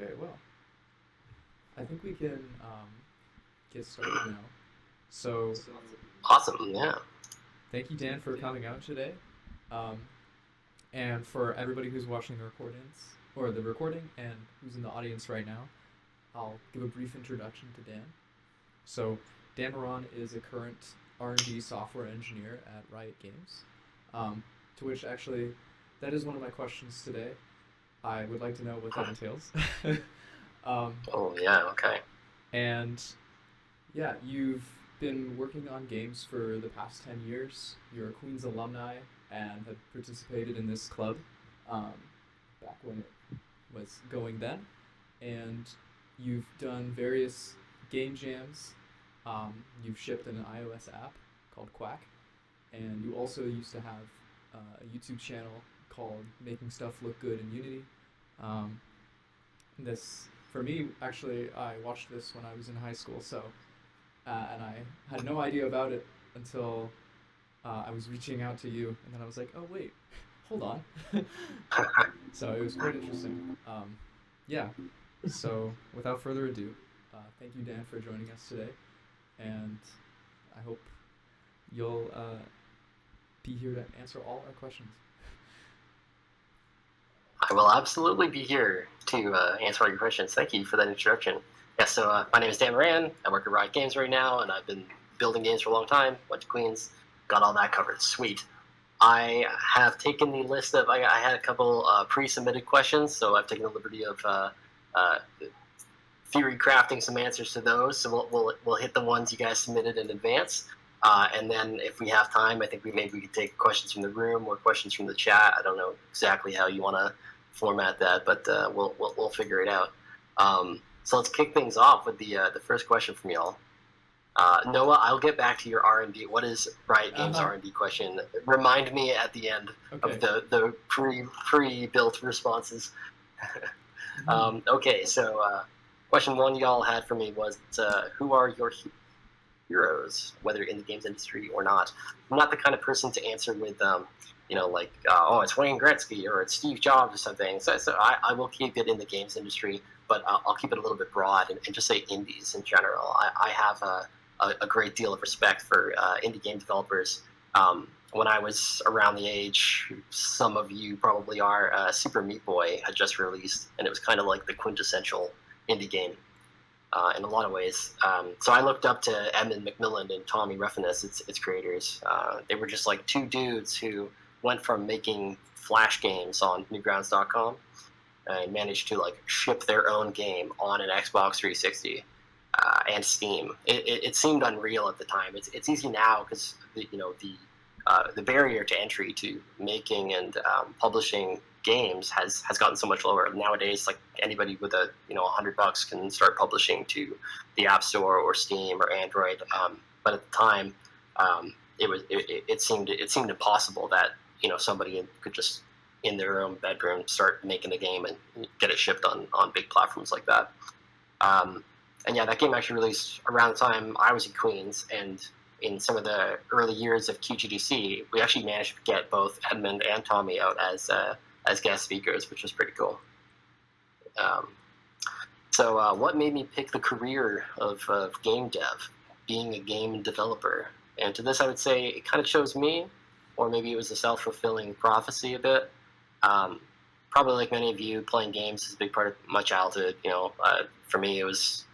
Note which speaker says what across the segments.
Speaker 1: Okay, well, I think we can get started now. So,
Speaker 2: Awesome. Yeah.
Speaker 1: thank you, Dan, for coming out today. Um, and for everybody who's watching the recordings, or the recording, and who's in the audience right now, I'll give a brief introduction to Dan. So, Dan Moran is a current R&D software engineer at Riot Games. To which, actually, that is one of my questions today. I would like to know what that entails. um,
Speaker 2: Oh yeah. Okay.
Speaker 1: and yeah, you've been working on games for the past 10 years. You're a Queen's alumni and have participated in this club um, back when it was going then. And you've done various game jams. You've shipped an iOS app called Quack. And you also used to have a YouTube channel called Making Stuff Look Good in Unity. Um, this, for me, actually, I watched this when I was in high school, so and I had no idea about it until I was reaching out to you, and then I was like, oh wait, hold on. So it was quite interesting. Yeah. So without further ado, thank you, Dan, for joining us today, and I hope you'll be here to answer all our questions.
Speaker 2: I will absolutely be here to answer all your questions. Thank you for that introduction. Yeah. So my name is Dan Moran. I work at Riot Games right now, and I've been building games for a long time. Went to Queens, got all that covered. Sweet. I have taken the list of. I had a couple pre-submitted questions, so I've taken the liberty of uh, theory crafting some answers to those. So we'll hit the ones you guys submitted in advance, and then if we have time, I think maybe we could take questions from the room or questions from the chat. I don't know exactly how you want to format that, but we'll figure it out. So let's kick things off with the first question from y'all. Noah, I'll get back to your R&D. What is Riot Games R&D question? Remind me at the end of the pre-built responses. Okay, so question one y'all had for me was, who are your heroes, whether in the games industry or not? I'm not the kind of person to answer with, oh, it's Wayne Gretzky or it's Steve Jobs or something. So I will keep it in the games industry, but I'll keep it a little bit broad and just say indies in general. I have a great deal of respect for indie game developers. When I was around the age some of you probably are, Super Meat Boy had just released, and it was kind of like the quintessential indie game in a lot of ways. So I looked up to Edmund McMillan and Tommy Reffinus, its creators. They were just like two dudes who went from making Flash games on Newgrounds.com and managed to like ship their own game on an Xbox 360 and Steam. It seemed unreal at the time. It's easy now because the barrier to entry to making and publishing games has gotten so much lower nowadays. Like anybody with $100 can start publishing to the App Store or Steam or Android. But at the time, it seemed impossible that somebody could just in their own bedroom start making a game and get it shipped on big platforms like that. And yeah, that game actually released around the time I was in Queens, and in some of the early years of QGDC, we actually managed to get both Edmund and Tommy out as guest speakers, which was pretty cool. So what made me pick the career of game dev, being a game developer? And to this, I would say it kind of chose me, or maybe it was a self-fulfilling prophecy a bit. Probably like many of you, playing games is a big part of my childhood. For me, it was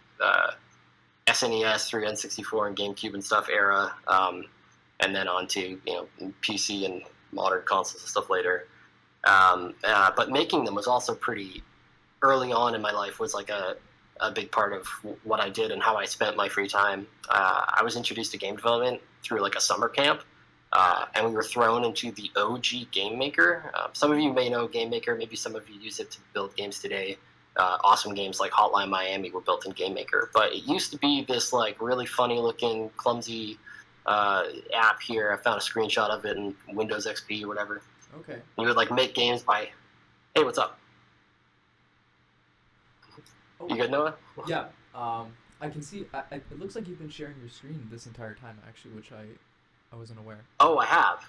Speaker 2: SNES, 3 N64, and GameCube and stuff era, and then on to PC and modern consoles and stuff later. But making them was also pretty early on in my life, was like a big part of what I did and how I spent my free time. I was introduced to game development through like a summer camp, and we were thrown into the OG Game Maker. Some of you may know Game Maker, maybe some of you use it to build games today. Awesome games like Hotline Miami were built in Game Maker, but it used to be this like really funny looking, clumsy app here. I found a screenshot of it in Windows XP or whatever.
Speaker 1: Okay.
Speaker 2: You would like make games by, hey, what's up?
Speaker 1: Oh.
Speaker 2: You good, Noah?
Speaker 1: Yeah. I can see. It looks like you've been sharing your screen this entire time, actually, which I wasn't aware.
Speaker 2: Oh, I have.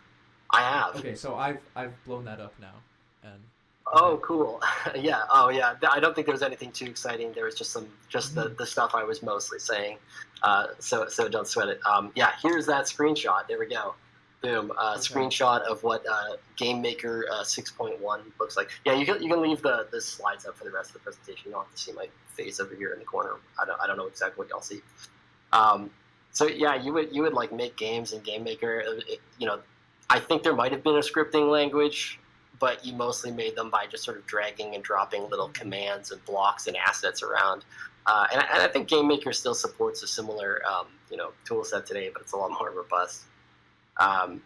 Speaker 1: Okay, so I've blown that up now, and
Speaker 2: Oh, cool. Yeah. Oh, yeah. I don't think there was anything too exciting. There was just the stuff I was mostly saying. So don't sweat it. Yeah. Here's that screenshot. There we go. Boom. Screenshot of what Game Maker 6.1 looks like. Yeah. You can leave the slides up for the rest of the presentation. You don't have to see my face over here in the corner. I don't know exactly what y'all see. So yeah, you would like make games in Game Maker. I think there might have been a scripting language, but you mostly made them by just sort of dragging and dropping little commands and blocks and assets around. And I think Game Maker still supports a similar, tool set today, but it's a lot more robust. And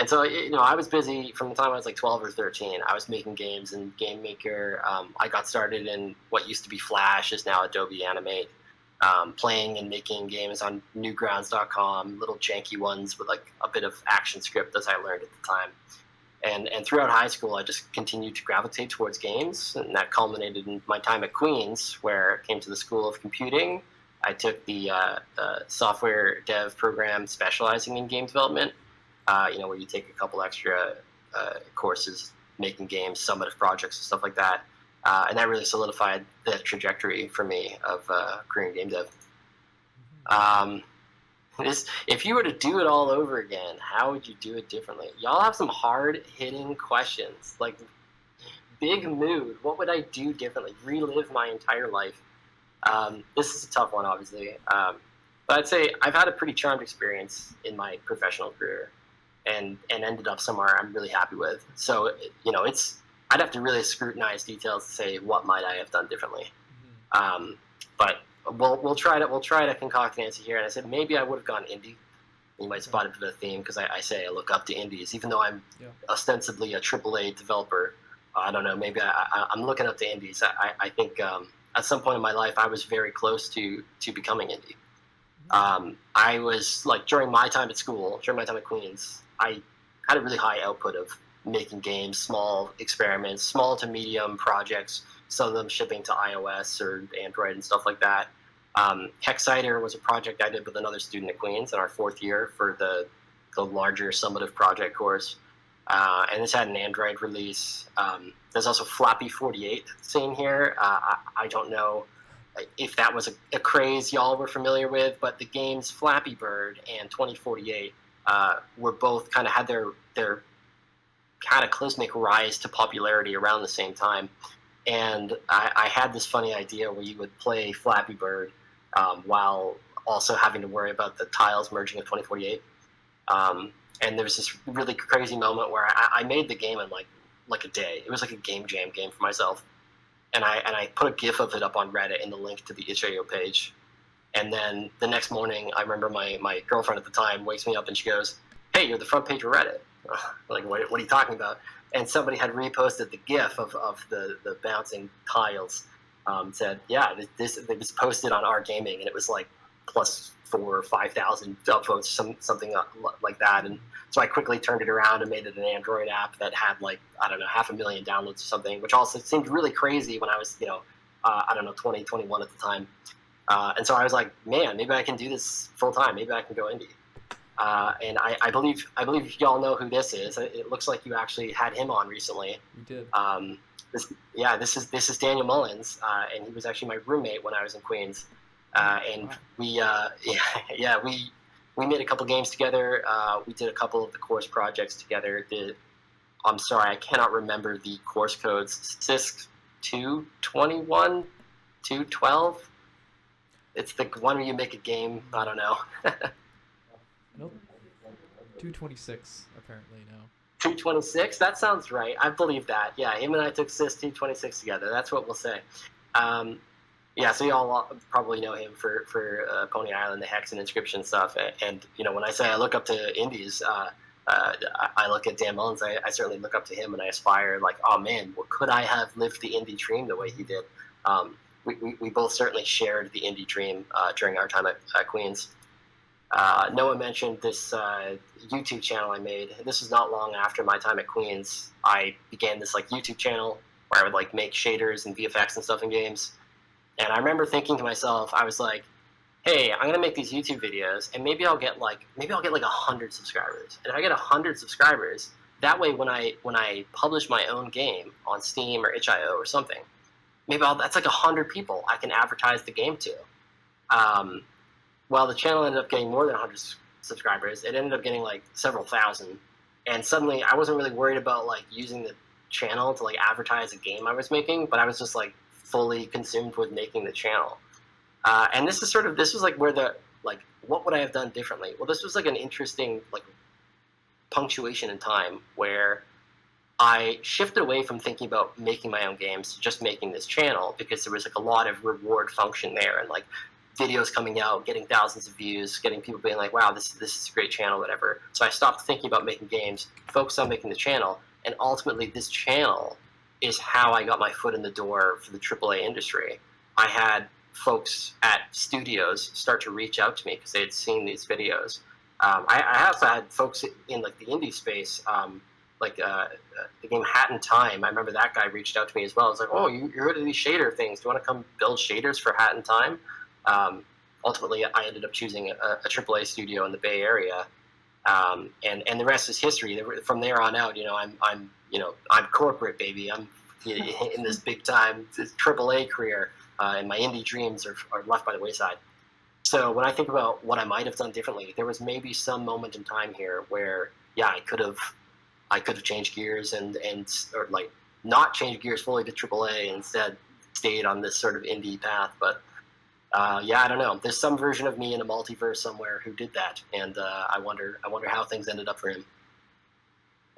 Speaker 2: so, I was busy from the time I was like 12 or 13. I was making games in Game Maker. I got started in what used to be Flash, is now Adobe Animate. Playing and making games on Newgrounds.com, little janky ones with like a bit of ActionScript as I learned at the time. And throughout high school, I just continued to gravitate towards games, and that culminated in my time at Queens, where I came to the School of Computing. I took the software dev program specializing in game development, where you take a couple extra courses making games, summative projects, and stuff like that. And that really solidified the trajectory for me of career in game dev. If you were to do it all over again, how would you do it differently? Y'all have some hard-hitting questions, like big mood. What would I do differently? Relive my entire life. This is a tough one, obviously. But I'd say I've had a pretty charmed experience in my professional career and ended up somewhere I'm really happy with. So, I'd have to really scrutinize details to say what might I have done differently. But we'll try to concoct an answer here. And I said maybe I would have gone indie. You might spot a bit of a theme because I say I look up to indies, even though I'm ostensibly a AAA developer. I don't know. Maybe I'm looking up to indies. I think at some point in my life I was very close to becoming indie. I was like during my time at school, during my time at Queens, I had a really high output of making games, small experiments, small to medium projects, some of them shipping to iOS or Android and stuff like that. Hexcider was a project I did with another student at Queens in our fourth year for the larger summative project course. And this had an Android release. There's also Flappy 48 seen here. I don't know if that was a craze y'all were familiar with, but the games Flappy Bird and 2048 were both kind of had their cataclysmic rise to popularity around the same time. And I had this funny idea where you would play Flappy Bird while also having to worry about the tiles merging of 2048. And there was this really crazy moment where I made the game in like a day. It was like a game jam game for myself. And I put a GIF of it up on Reddit in the link to the itch.io page. And then the next morning, I remember my girlfriend at the time wakes me up and she goes, "Hey, you're the front page of Reddit." Like, what are you talking about? And somebody had reposted the GIF of the bouncing tiles. Said, yeah, this was posted on R Gaming, and it was like plus 4,000 or 5,000 upvotes, something like that. And so I quickly turned it around and made it an Android app that had 500,000 downloads or something, which also seemed really crazy when I was 20, 21 at the time. And so I was like, man, maybe I can do this full time. Maybe I can go indie. And I believe y'all know who this is. It looks like you actually had him on recently.
Speaker 1: We did.
Speaker 2: This is Daniel Mullins, and he was actually my roommate when I was in Queens. And wow. we made a couple games together. We did a couple of the course projects together. I'm sorry, I cannot remember the course codes. CISC 221, 212. It's the one where you make a game. I don't know.
Speaker 1: Nope. 226, apparently, no.
Speaker 2: 226? That sounds right. I believe that. Yeah, him and I took CIS 226 together. That's what we'll say. So y'all probably know him for Pony Island, the Hex and Inscription stuff. And when I say I look up to indies, I look at Dan Mullins. I certainly look up to him, and I aspire like, oh man, could I have lived the indie dream the way he did? We both certainly shared the indie dream during our time at Queens. Noah mentioned this YouTube channel I made. This was not long after my time at Queens. I began this YouTube channel where I would make shaders and VFX and stuff in games. And I remember thinking to myself, I was like, hey, I'm gonna make these YouTube videos, and maybe I'll get 100 subscribers. And if I get 100 subscribers, that way, when I publish my own game on Steam or itch.io or something, maybe that's like 100 people I can advertise the game to. Well, the channel ended up getting more than 100 subscribers. It ended up getting like several thousand, and suddenly I wasn't really worried about like using the channel to like advertise a game I was making, but I was just like fully consumed with making the channel. And this was like where the like what would I have done differently? Well, this was like an interesting like punctuation in time where I shifted away from thinking about making my own games to just making this channel, because there was like a lot of reward function there, and like videos coming out, getting thousands of views, getting people being like, wow, this is a great channel, whatever. So I stopped thinking about making games, focused on making the channel, and ultimately this channel is how I got my foot in the door for the AAA industry. I had folks at studios start to reach out to me because they had seen these videos. I also had folks in like the indie space, the game Hat in Time. I remember that guy reached out to me as well. I was like, oh, you're good at these shader things. Do you want to come build shaders for Hat in Time? Ultimately, I ended up choosing a AAA studio in the Bay Area, and the rest is history. From there on out, I'm corporate, baby. I'm in this big time AAA career, and my indie dreams are left by the wayside. So when I think about what I might have done differently, there was maybe some moment in time here where, yeah, I could have changed gears or like not changed gears fully to AAA and instead stayed on this sort of indie path. But yeah, I don't know. There's some version of me in a multiverse somewhere who did that, and I wonder how things ended up for him.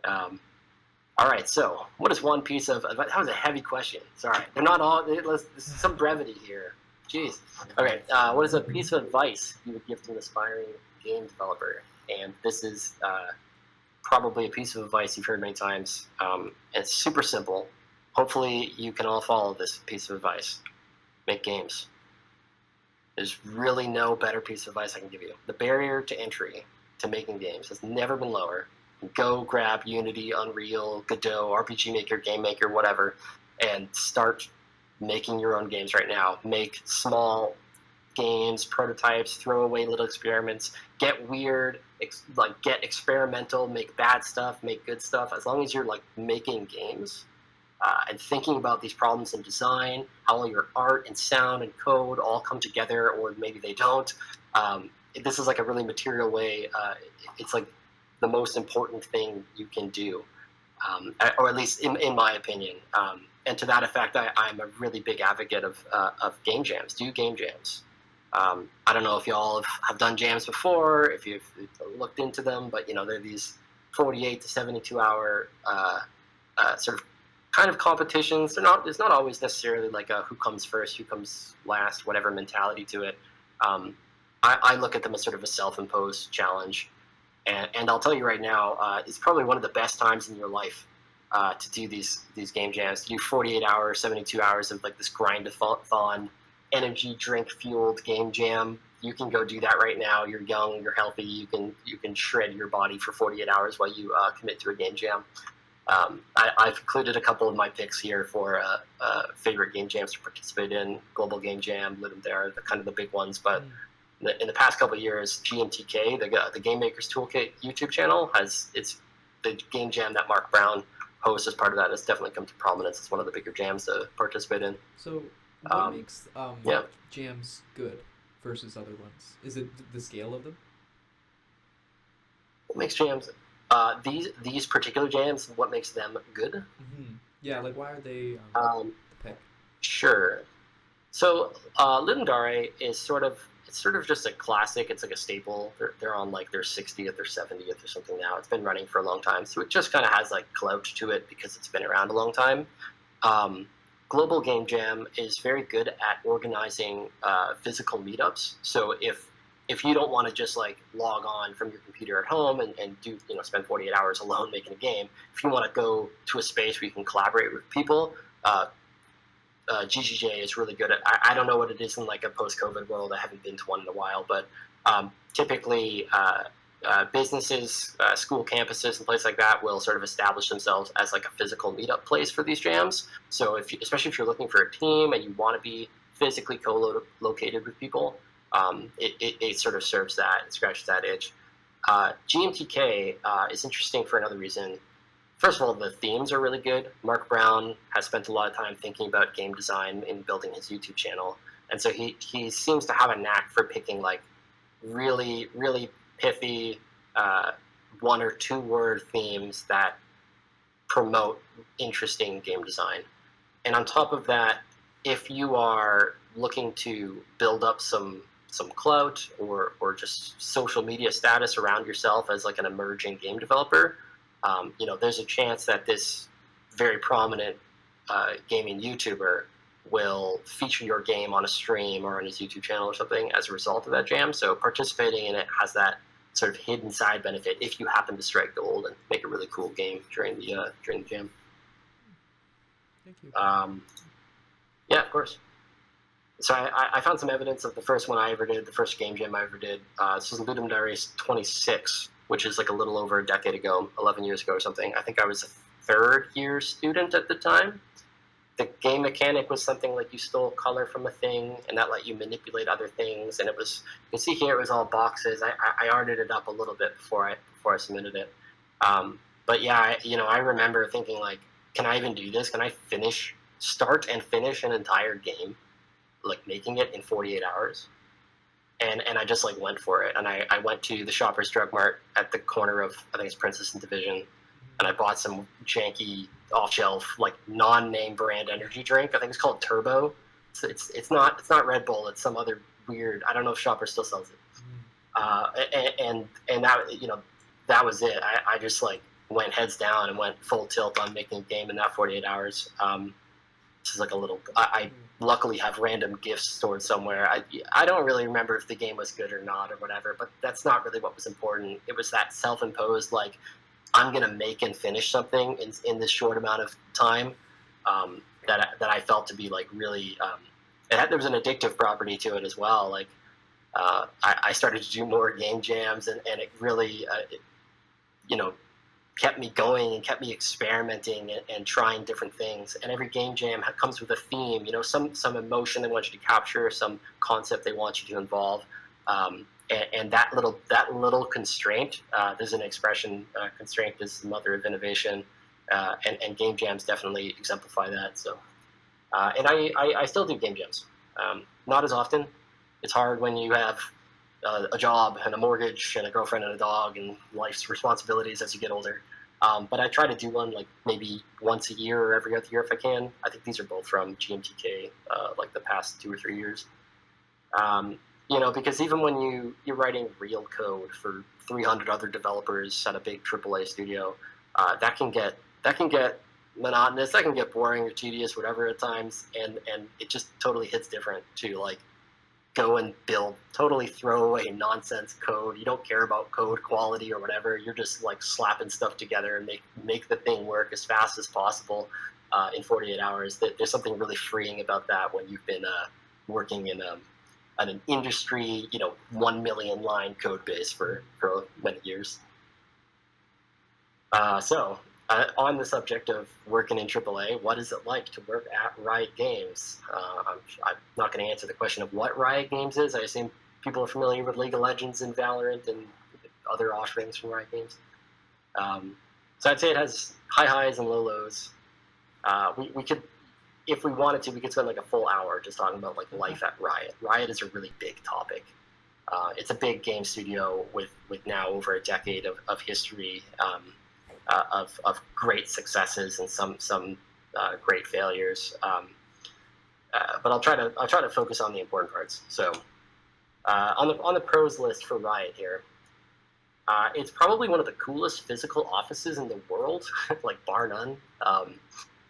Speaker 2: All right, so what is one piece of advice? That was a heavy question. Sorry, they're not all. This is some brevity here. Jeez. Okay, what is a piece of advice you would give to an aspiring game developer? And this is probably a piece of advice you've heard many times. It's super simple. Hopefully, you can all follow this piece of advice. Make games. There's really no better piece of advice I can give you. The barrier to entry to making games has never been lower. Go grab Unity, Unreal, Godot, RPG Maker, Game Maker, whatever, and start making your own games right now. Make small games, prototypes, throw away little experiments, get weird, get experimental, make bad stuff, make good stuff. As long as you're like making games and thinking about these problems in design, how all your art and sound and code all come together, or maybe they don't. This is like a really material way. It's like the most important thing you can do, or at least in my opinion. And to that effect, I'm a really big advocate of game jams. Do game jams. I don't know if y'all have done jams before, if you've looked into them, but they're these 48 to 72 hour sort of kind of competitions. There's not always necessarily like a who comes first, who comes last, whatever mentality to it. I look at them as sort of a self-imposed challenge. And I'll tell you right now, it's probably one of the best times in your life to do these game jams, to do 48 hours, 72 hours of like this grind-a-thon, energy drink-fueled game jam. You can go do that right now. You're young, you're healthy, you can shred your body for 48 hours while you commit to a game jam. I've included a couple of my picks here for favorite game jams to participate in. Global Game Jam, Legends, kind of the big ones, but in the past couple of years, GMTK, the Game Makers Toolkit YouTube channel, it's the game jam that Mark Brown hosts as part of that has definitely come to prominence. It's one of the bigger jams to participate in.
Speaker 1: So what makes jams good versus other ones? Is it the scale of them?
Speaker 2: What makes jams... these particular jams, what makes them good?
Speaker 1: Mm-hmm. Yeah, like why are they the pick?
Speaker 2: Sure. So Legendary is sort of just a classic. It's like a staple. They're on like their 60th or 70th or something now. It's been running for a long time, so it just kind of has like clout to it because it's been around a long time. Global Game Jam is very good at organizing physical meetups. So if you don't want to just like log on from your computer at home and do spend 48 hours alone making a game, if you want to go to a space where you can collaborate with people, GGJ is really good at. I don't know what it is in like a post-COVID world. I haven't been to one in a while, but typically businesses, school campuses, and places like that will sort of establish themselves as like a physical meetup place for these jams. So especially if you're looking for a team and you want to be physically co-located with people, it sort of serves that and scratches that itch. GMTK is interesting for another reason. first of all, the themes are really good. Mark Brown has spent a lot of time thinking about game design in building his YouTube channel, and so he seems to have a knack for picking like really really pithy 1 or 2 word themes that promote interesting game design. And on top of that, if you are looking to build up some clout or just social media status around yourself as like an emerging game developer, there's a chance that this very prominent gaming YouTuber will feature your game on a stream or on his YouTube channel or something as a result of that jam. So participating in it has that sort of hidden side benefit if you happen to strike gold and make a really cool game during the jam.
Speaker 1: Thank you.
Speaker 2: Yeah, of course. So I found some evidence of the first one I ever did, the first game jam I ever did. This was in Ludum Dare 26, which is like a little over a decade ago, 11 years ago or something. I think I was a third-year student at the time. The game mechanic was something like you stole color from a thing, and that let you manipulate other things. And it was, you can see here, it was all boxes. I arted it up a little bit before I submitted it. But yeah, I remember thinking like, can I even do this? Can I start and finish an entire game, like making it in 48 hours? And I just like went for it. And I went to the Shoppers Drug Mart at the corner of, I think it's Princess and Division, and I bought some janky off-shelf like non-name brand energy drink. I think it's called Turbo. It's not Red Bull. It's some other weird. I don't know if Shoppers still sells it. And that that was it. I just like went heads down and went full tilt on making a game in that 48 hours. This is like a little. I luckily have random gifts stored somewhere. I don't really remember if the game was good or not or whatever, but that's not really what was important. It was that self-imposed like, I'm going to make and finish something in this short amount of time that I felt to be like really, there was an addictive property to it as well. Like I started to do more game jams and it really, kept me going and kept me experimenting and trying different things. And every game jam comes with a theme, some emotion they want you to capture, some concept they want you to involve. And that little constraint, there's an expression, constraint is the mother of innovation, and game jams definitely exemplify that. So, and I still do game jams, not as often. It's hard when you have a job and a mortgage and a girlfriend and a dog and life's responsibilities as you get older. But I try to do one like maybe once a year or every other year if I can. I think these are both from GMTK, like the past 2 or 3 years. Because even when you're writing real code for 300 other developers at a big AAA studio, that can get monotonous, that can get boring or tedious, whatever at times, and it just totally hits different to like go and build totally throwaway nonsense code. You don't care about code quality or whatever. You're just like slapping stuff together and make the thing work as fast as possible in 48 hours. There's something really freeing about that when you've been working in an industry, 1 million line code base for many years. On the subject of working in AAA, what is it like to work at Riot Games? I'm not going to answer the question of what Riot Games is. I assume people are familiar with League of Legends and Valorant and other offerings from Riot Games. So I'd say it has high highs and low lows. We could, if we wanted to, we could spend like a full hour just talking about like life at Riot. Riot is a really big topic. It's a big game studio with now over a decade of history. Of great successes and some great failures, but I'll try to focus on the important parts. So on the pros list for Riot here, it's probably one of the coolest physical offices in the world, like bar none.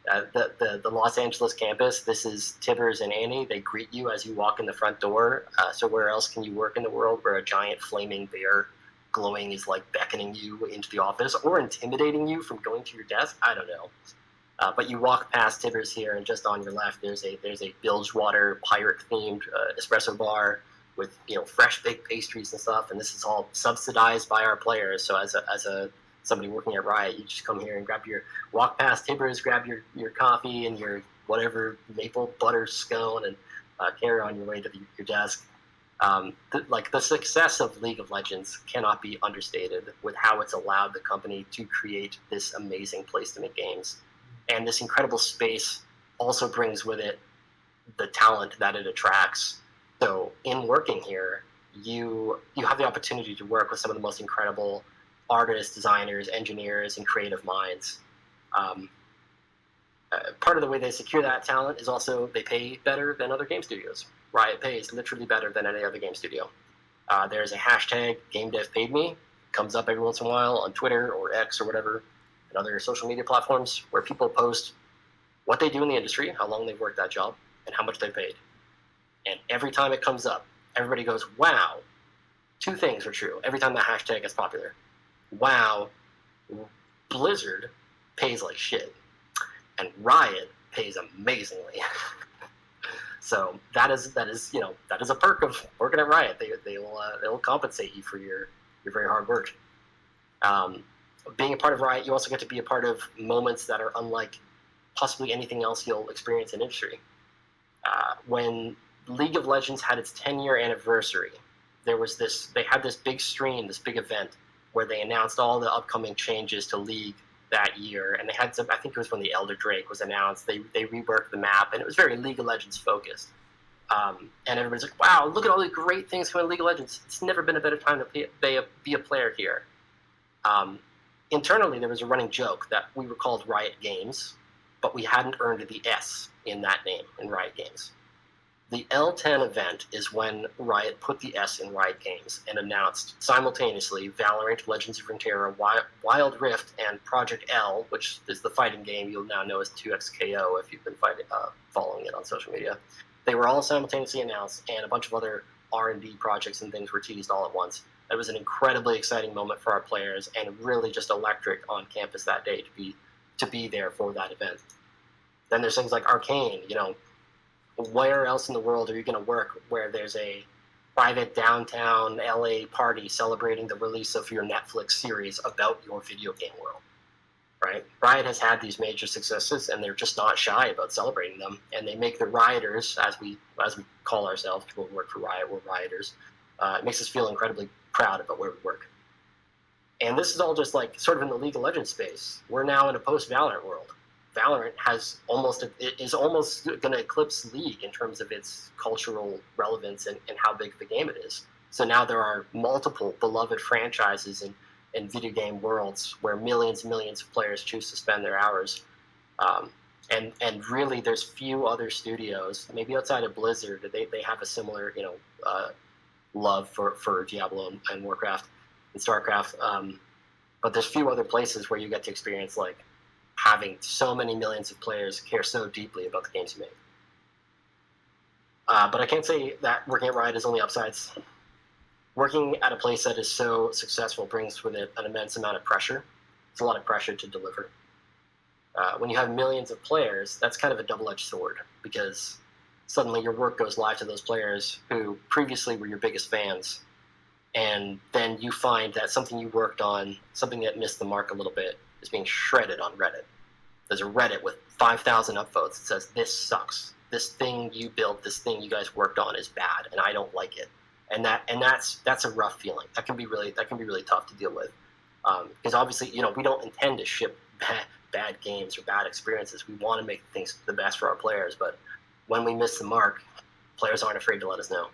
Speaker 2: The Los Angeles campus. This is Tibbers and Annie. They greet you as you walk in the front door. So where else can you work in the world where a giant flaming bear glowing is like beckoning you into the office or intimidating you from going to your desk? I don't know. But you walk past Tibbers here, and just on your left, there's a Bilgewater pirate-themed espresso bar with fresh baked pastries and stuff. And this is all subsidized by our players. So as somebody working at Riot, you just come here and walk past Tibbers, grab your coffee and your whatever maple butter scone, and carry on your way to your desk. The success of League of Legends cannot be understated with how it's allowed the company to create this amazing place to make games. And this incredible space also brings with it the talent that it attracts. So in working here, you have the opportunity to work with some of the most incredible artists, designers, engineers, and creative minds. Part of the way they secure that talent is also they pay better than other game studios. Riot pays literally better than any other game studio. There's a hashtag GameDevPaidMe, comes up every once in a while on Twitter or X or whatever, and other social media platforms, where people post what they do in the industry, how long they've worked that job, and how much they paid. And every time it comes up, everybody goes, wow. Two things are true every time that hashtag gets popular. Wow, Blizzard pays like shit, and Riot pays amazingly. So that is a perk of working at Riot. They'll compensate you for your very hard work. Being a part of Riot, you also get to be a part of moments that are unlike possibly anything else you'll experience in industry. When League of Legends had its 10-year anniversary, they had this big stream, this big event, where they announced all the upcoming changes to League that year, and they had some, I think it was when the Elder Drake was announced, they reworked the map, and it was very League of Legends focused. And everybody's like, wow, look at all the great things coming in League of Legends. It's never been a better time to be a player here. Internally, there was a running joke that we were called Riot Games, but we hadn't earned the S in that name, in Riot Games. The L10 event is when Riot put the S in Riot Games and announced simultaneously Valorant, Legends of Runeterra, Wild Rift, and Project L, which is the fighting game you'll now know as 2XKO if you've been following it on social media. They were all simultaneously announced, and a bunch of other R&D projects and things were teased all at once. It was an incredibly exciting moment for our players, and really just electric on campus that day to be there for that event. Then there's things like Arcane, where else in the world are you going to work where there's a private downtown LA party celebrating the release of your Netflix series about your video game world, right? Riot has had these major successes, and they're just not shy about celebrating them. And they make the rioters, as we call ourselves, people who work for Riot, we're rioters. It makes us feel incredibly proud about where we work. And this is all just like sort of in the League of Legends space. We're now in a post-Valorant world. Valorant is almost going to eclipse League in terms of its cultural relevance and how big the game it is. So now there are multiple beloved franchises in video game worlds where millions and millions of players choose to spend their hours. And really, there's few other studios, maybe outside of Blizzard, they have a similar love for Diablo and Warcraft and StarCraft. But there's few other places where you get to experience like having so many millions of players care so deeply about the games you make. But I can't say that working at Riot is only upsides. Working at a place that is so successful brings with it an immense amount of pressure. It's a lot of pressure to deliver. When you have millions of players, that's kind of a double-edged sword, because suddenly your work goes live to those players who previously were your biggest fans, and then you find that something you worked on, something that missed the mark a little bit, is being shredded on Reddit. There's a Reddit with 5,000 upvotes that says, this sucks. This thing you built, this thing you guys worked on is bad, and I don't like it. And that's a rough feeling. That can be really tough to deal with. Because obviously, we don't intend to ship bad games or bad experiences. We want to make things the best for our players, but when we miss the mark, players aren't afraid to let us know.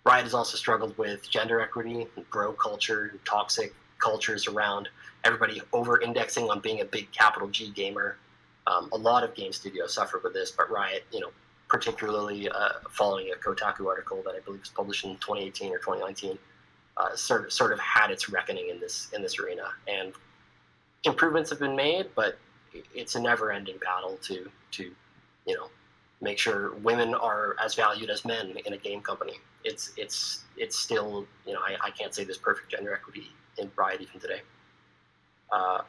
Speaker 2: Riot has also struggled with gender equity, bro culture, toxic cultures around everybody over-indexing on being a big capital G gamer. A lot of game studios suffer with this, but Riot, particularly following a Kotaku article that I believe was published in 2018 or 2019, sort of had its reckoning in this arena. And improvements have been made, but it's a never-ending battle to make sure women are as valued as men in a game company. It's still, I can't say there's perfect gender equity in Riot even today.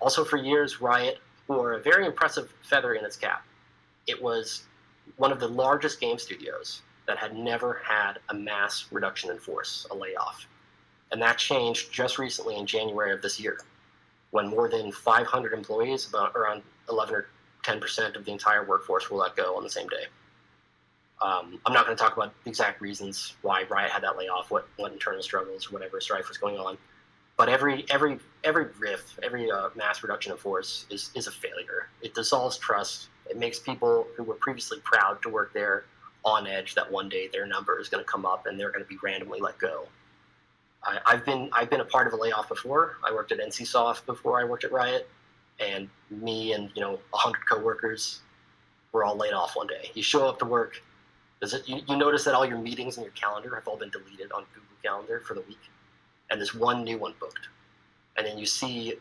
Speaker 2: Also, for years, Riot wore a very impressive feather in its cap. It was one of the largest game studios that had never had a mass reduction in force, a layoff. And that changed just recently in January of this year, when more than 500 employees, about around 11 or 10% of the entire workforce, were let go on the same day. I'm not going to talk about the exact reasons why Riot had that layoff, what internal struggles or whatever strife was going on. But every riff, every mass reduction of force is a failure. It dissolves trust. It makes people who were previously proud to work there on edge that one day their number is going to come up and they're going to be randomly let go. I've been a part of a layoff before. I worked at NCSoft before I worked at Riot, and me and 100 coworkers were all laid off one day. You show up to work, you notice that all your meetings in your calendar have all been deleted on Google Calendar for the week, and there's one new one booked. And then you see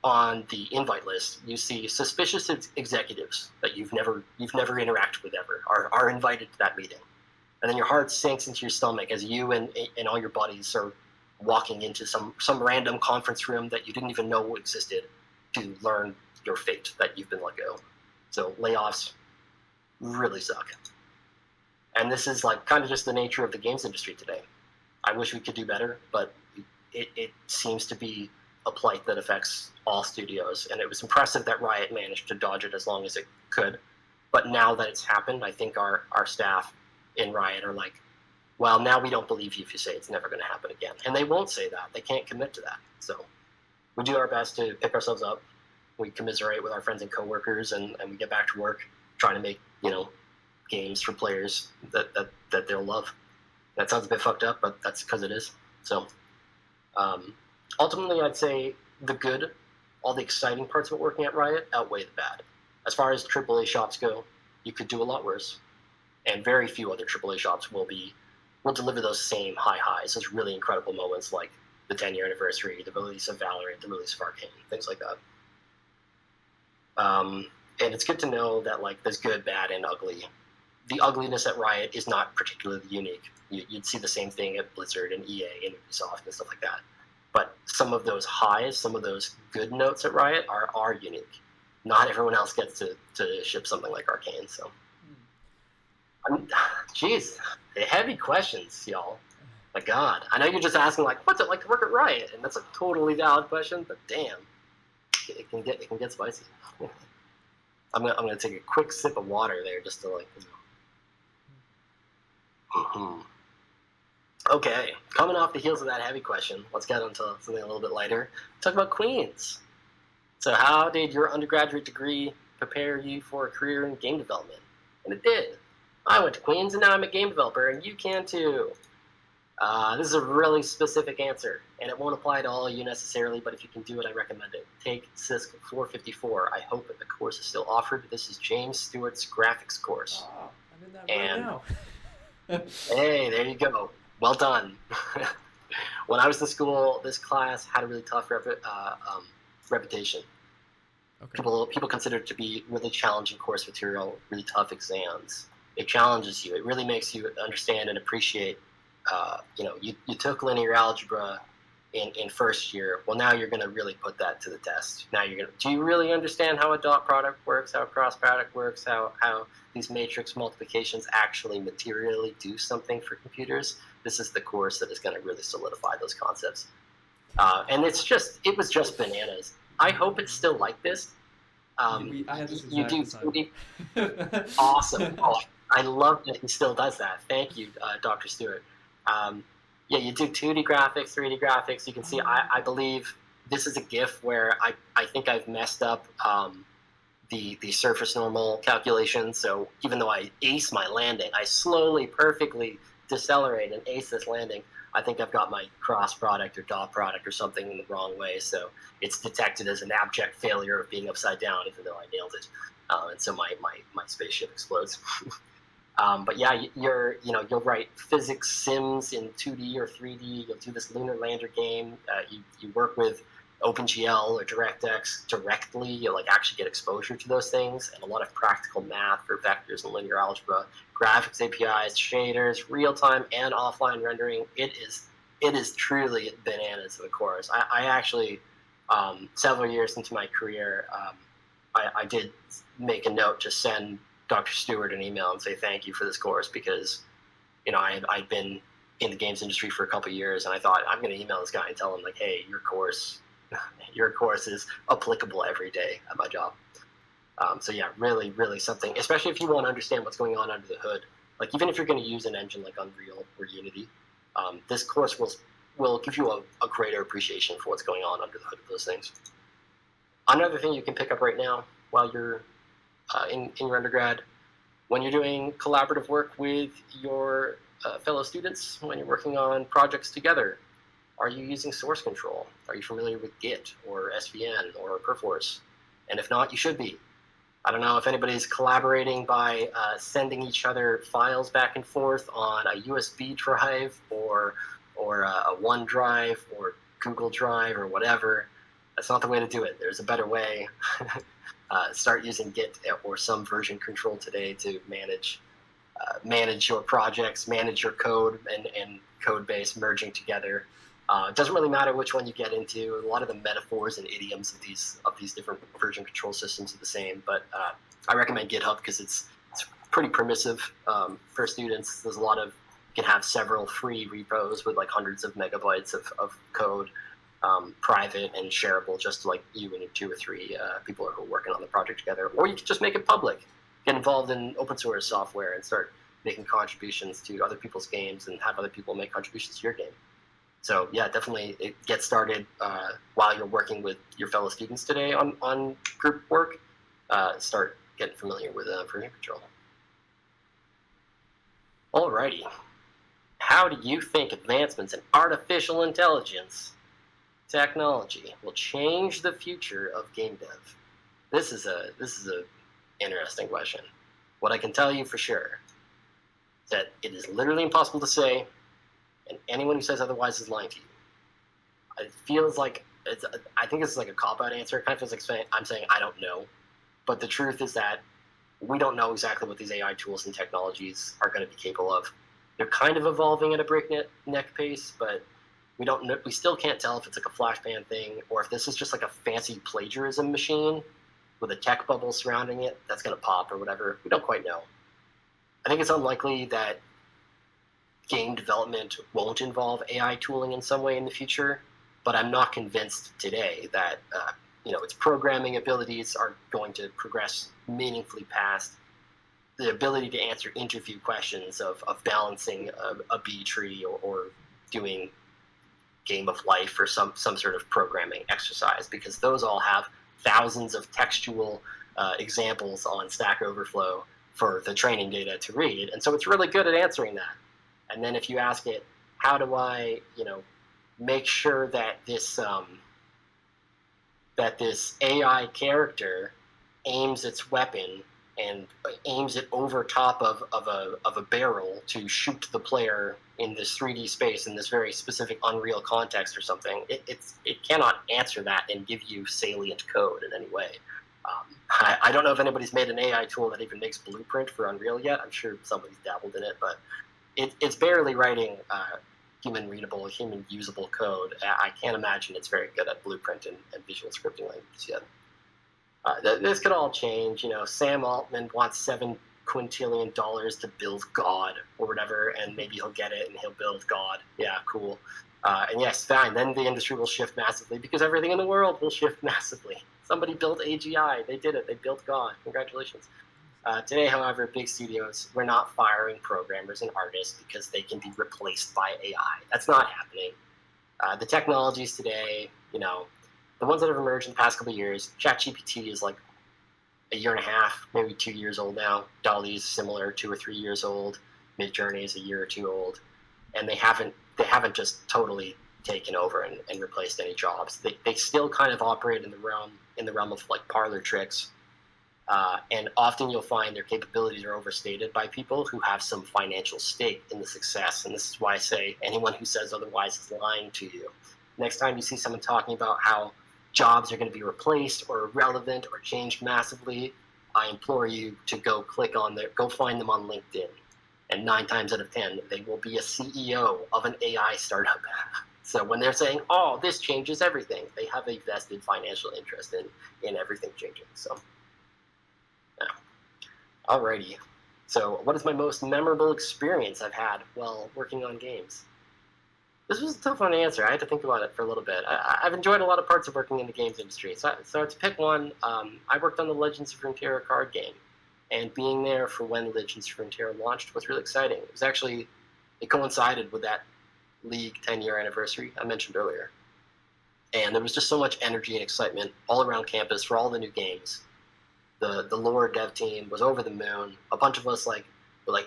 Speaker 2: on the invite list, you see suspicious executives that you've never interacted with ever are invited to that meeting. And then your heart sinks into your stomach as you and all your buddies are walking into some random conference room that you didn't even know existed to learn your fate, that you've been let go. So layoffs really suck. And this is like kind of just the nature of the games industry today. I wish we could do better, but it seems to be a plight that affects all studios. And it was impressive that Riot managed to dodge it as long as it could. But now that it's happened, I think our staff in Riot are like, well, now we don't believe you if you say it's never going to happen again. And they won't say that. They can't commit to that. So we do our best to pick ourselves up. We commiserate with our friends and coworkers, and we get back to work trying to make, games for players that they'll love. That sounds a bit fucked up, but that's because it is. So ultimately, I'd say the good, all the exciting parts of working at Riot outweigh the bad. As far as AAA shops go, you could do a lot worse. And very few other AAA shops will deliver those same high highs, those really incredible moments like the 10-year anniversary, the release of Valorant, the release of Arcane, things like that. And it's good to know that there's good, bad, and ugly. The ugliness at Riot is not particularly unique. You'd see the same thing at Blizzard and EA and Ubisoft and stuff like that. But some of those highs, some of those good notes at Riot are unique. Not everyone else gets to ship something like Arcane, so... Jeez, heavy questions, y'all. My God, I know you're just asking what's it like to work at Riot, and that's a totally valid question. But damn, it can get spicy. I'm gonna take a quick sip of water there just to Okay, coming off the heels of that heavy question, let's get into something a little bit lighter. Talk about Queens. So, how did your undergraduate degree prepare you for a career in game development? And it did. I went to Queens, and now I'm a game developer, and you can too. This is a really specific answer, and it won't apply to all of you necessarily, but if you can do it, I recommend it. Take CISC 454. I hope that the course is still offered. This is James Stewart's graphics course.
Speaker 1: Oh, I'm in that right now.
Speaker 2: Hey, there you go. Well done. When I was in school, this class had a really tough reputation. Okay. People consider it to be really challenging course material, really tough exams. It challenges you. It really makes you understand and appreciate. You took linear algebra in first year. Well, now you're going to really put that to the test. Now do you really understand how a dot product works, how a cross product works, how these matrix multiplications actually materially do something for computers? This is the course that is going to really solidify those concepts. And it was just bananas. I hope it's still like this.
Speaker 1: I had this exact
Speaker 2: Awesome. Oh, I love that he still does that. Thank you, Dr. Stewart. You do 2D graphics, 3D graphics. You can see, I believe this is a GIF where I think I've messed up the surface normal calculation. So even though I ace my landing, I slowly, perfectly decelerate and ace this landing. I think I've got my cross product or dot product or something in the wrong way. So it's detected as an abject failure of being upside down, even though I nailed it. And so my spaceship explodes. But yeah, you'll write physics sims in 2D or 3D. You'll do this lunar lander game. You work with OpenGL or DirectX directly. You'll actually get exposure to those things, and a lot of practical math for vectors and linear algebra, graphics APIs, shaders, real-time and offline rendering. It is truly bananas of a course. I actually, several years into my career, I did make a note to send Dr. Stewart an email and say thank you for this course, because I'd been in the games industry for a couple of years, and I thought I'm going to email this guy and tell him hey, your course is applicable every day at my job. So yeah, really, really something, especially if you want to understand what's going on under the hood Like, even if you're going to use an engine like Unreal or Unity, this course will give you a greater appreciation for what's going on under the hood of those things. Another thing you can pick up right now while you're in your undergrad, when you're doing collaborative work with your fellow students, when you're working on projects together, are you using source control? Are you familiar with Git or SVN or Perforce? And if not, you should be. I don't know if anybody's collaborating by sending each other files back and forth on a USB drive or a OneDrive or Google Drive or whatever. That's not the way to do it. There's a better way. Start using Git or some version control today to manage your projects, manage your code and code base merging together. It doesn't really matter which one you get into. A lot of the metaphors and idioms of these different version control systems are the same, but I recommend GitHub because it's pretty permissive for students. There's you can have several free repos with like hundreds of megabytes of code, private and shareable just to like you and 2 or 3 people who are working on the project together. Or you can just make it public, get involved in open source software and start making contributions to other people's games and have other people make contributions to your game. So yeah, definitely get started while you're working with your fellow students today on group work. Start getting familiar with version control. Alrighty. How do you think advancements in artificial intelligence technology will change the future of game dev? This is a interesting question. What I can tell you for sure is that it is literally impossible to say, and anyone who says otherwise is lying to you. It feels like I think it's like a cop-out answer. It kind of feels like I'm saying I don't know. But the truth is that we don't know exactly what these AI tools and technologies are going to be capable of. They're kind of evolving at a breakneck pace, but we still can't tell if it's like a flashbang thing or if this is just like a fancy plagiarism machine with a tech bubble surrounding it that's going to pop or whatever. We don't quite know. I think it's unlikely that game development won't involve AI tooling in some way in the future, but I'm not convinced today that its programming abilities are going to progress meaningfully past the ability to answer interview questions of balancing a B tree or doing game of life or some sort of programming exercise, because those all have thousands of textual examples on Stack Overflow for the training data to read, and so it's really good at answering that. And then if you ask it, how do I, make sure that this AI character aims its weapon and aims it over top of a barrel to shoot the player in this 3D space in this very specific Unreal context or something, it cannot answer that and give you salient code in any way. I don't know if anybody's made an AI tool that even makes Blueprint for Unreal yet. I'm sure somebody's dabbled in it, but it's barely writing human-readable, human-usable code. I can't imagine it's very good at Blueprint and visual scripting languages yet. This could all change. Sam Altman wants $7 quintillion to build God or whatever, and maybe he'll get it and he'll build God. Yeah, cool. And yes, fine. Then the industry will shift massively because everything in the world will shift massively. Somebody built AGI. They did it. They built God. Congratulations. Today, however, big studios, we're not firing programmers and artists because they can be replaced by AI. That's not happening. The technologies today, the ones that have emerged in the past couple of years, ChatGPT is like a year and a half, maybe 2 years old now. DALL-E is similar, 2 or 3 years old. Midjourney is a year or 2 old, and they haven't just totally taken over and replaced any jobs. They still kind of operate in the realm of like parlor tricks. And often you'll find their capabilities are overstated by people who have some financial stake in the success. And this is why I say anyone who says otherwise is lying to you. Next time you see someone talking about how jobs are going to be replaced or irrelevant or changed massively, I implore you to go find them on LinkedIn. And 9 times out of 10, they will be a CEO of an AI startup. So when they're saying, oh, this changes everything, they have a vested financial interest in everything changing. So. Alrighty. So, what is my most memorable experience I've had while working on games? This was a tough one to answer. I had to think about it for a little bit. I've enjoyed a lot of parts of working in the games industry. So to pick one, I worked on the Legends of Runeterra card game. And being there for when Legends of Runeterra launched was really exciting. It coincided with that League 10-year anniversary I mentioned earlier. And there was just so much energy and excitement all around campus for all the new games. The lore dev team was over the moon. A bunch of us were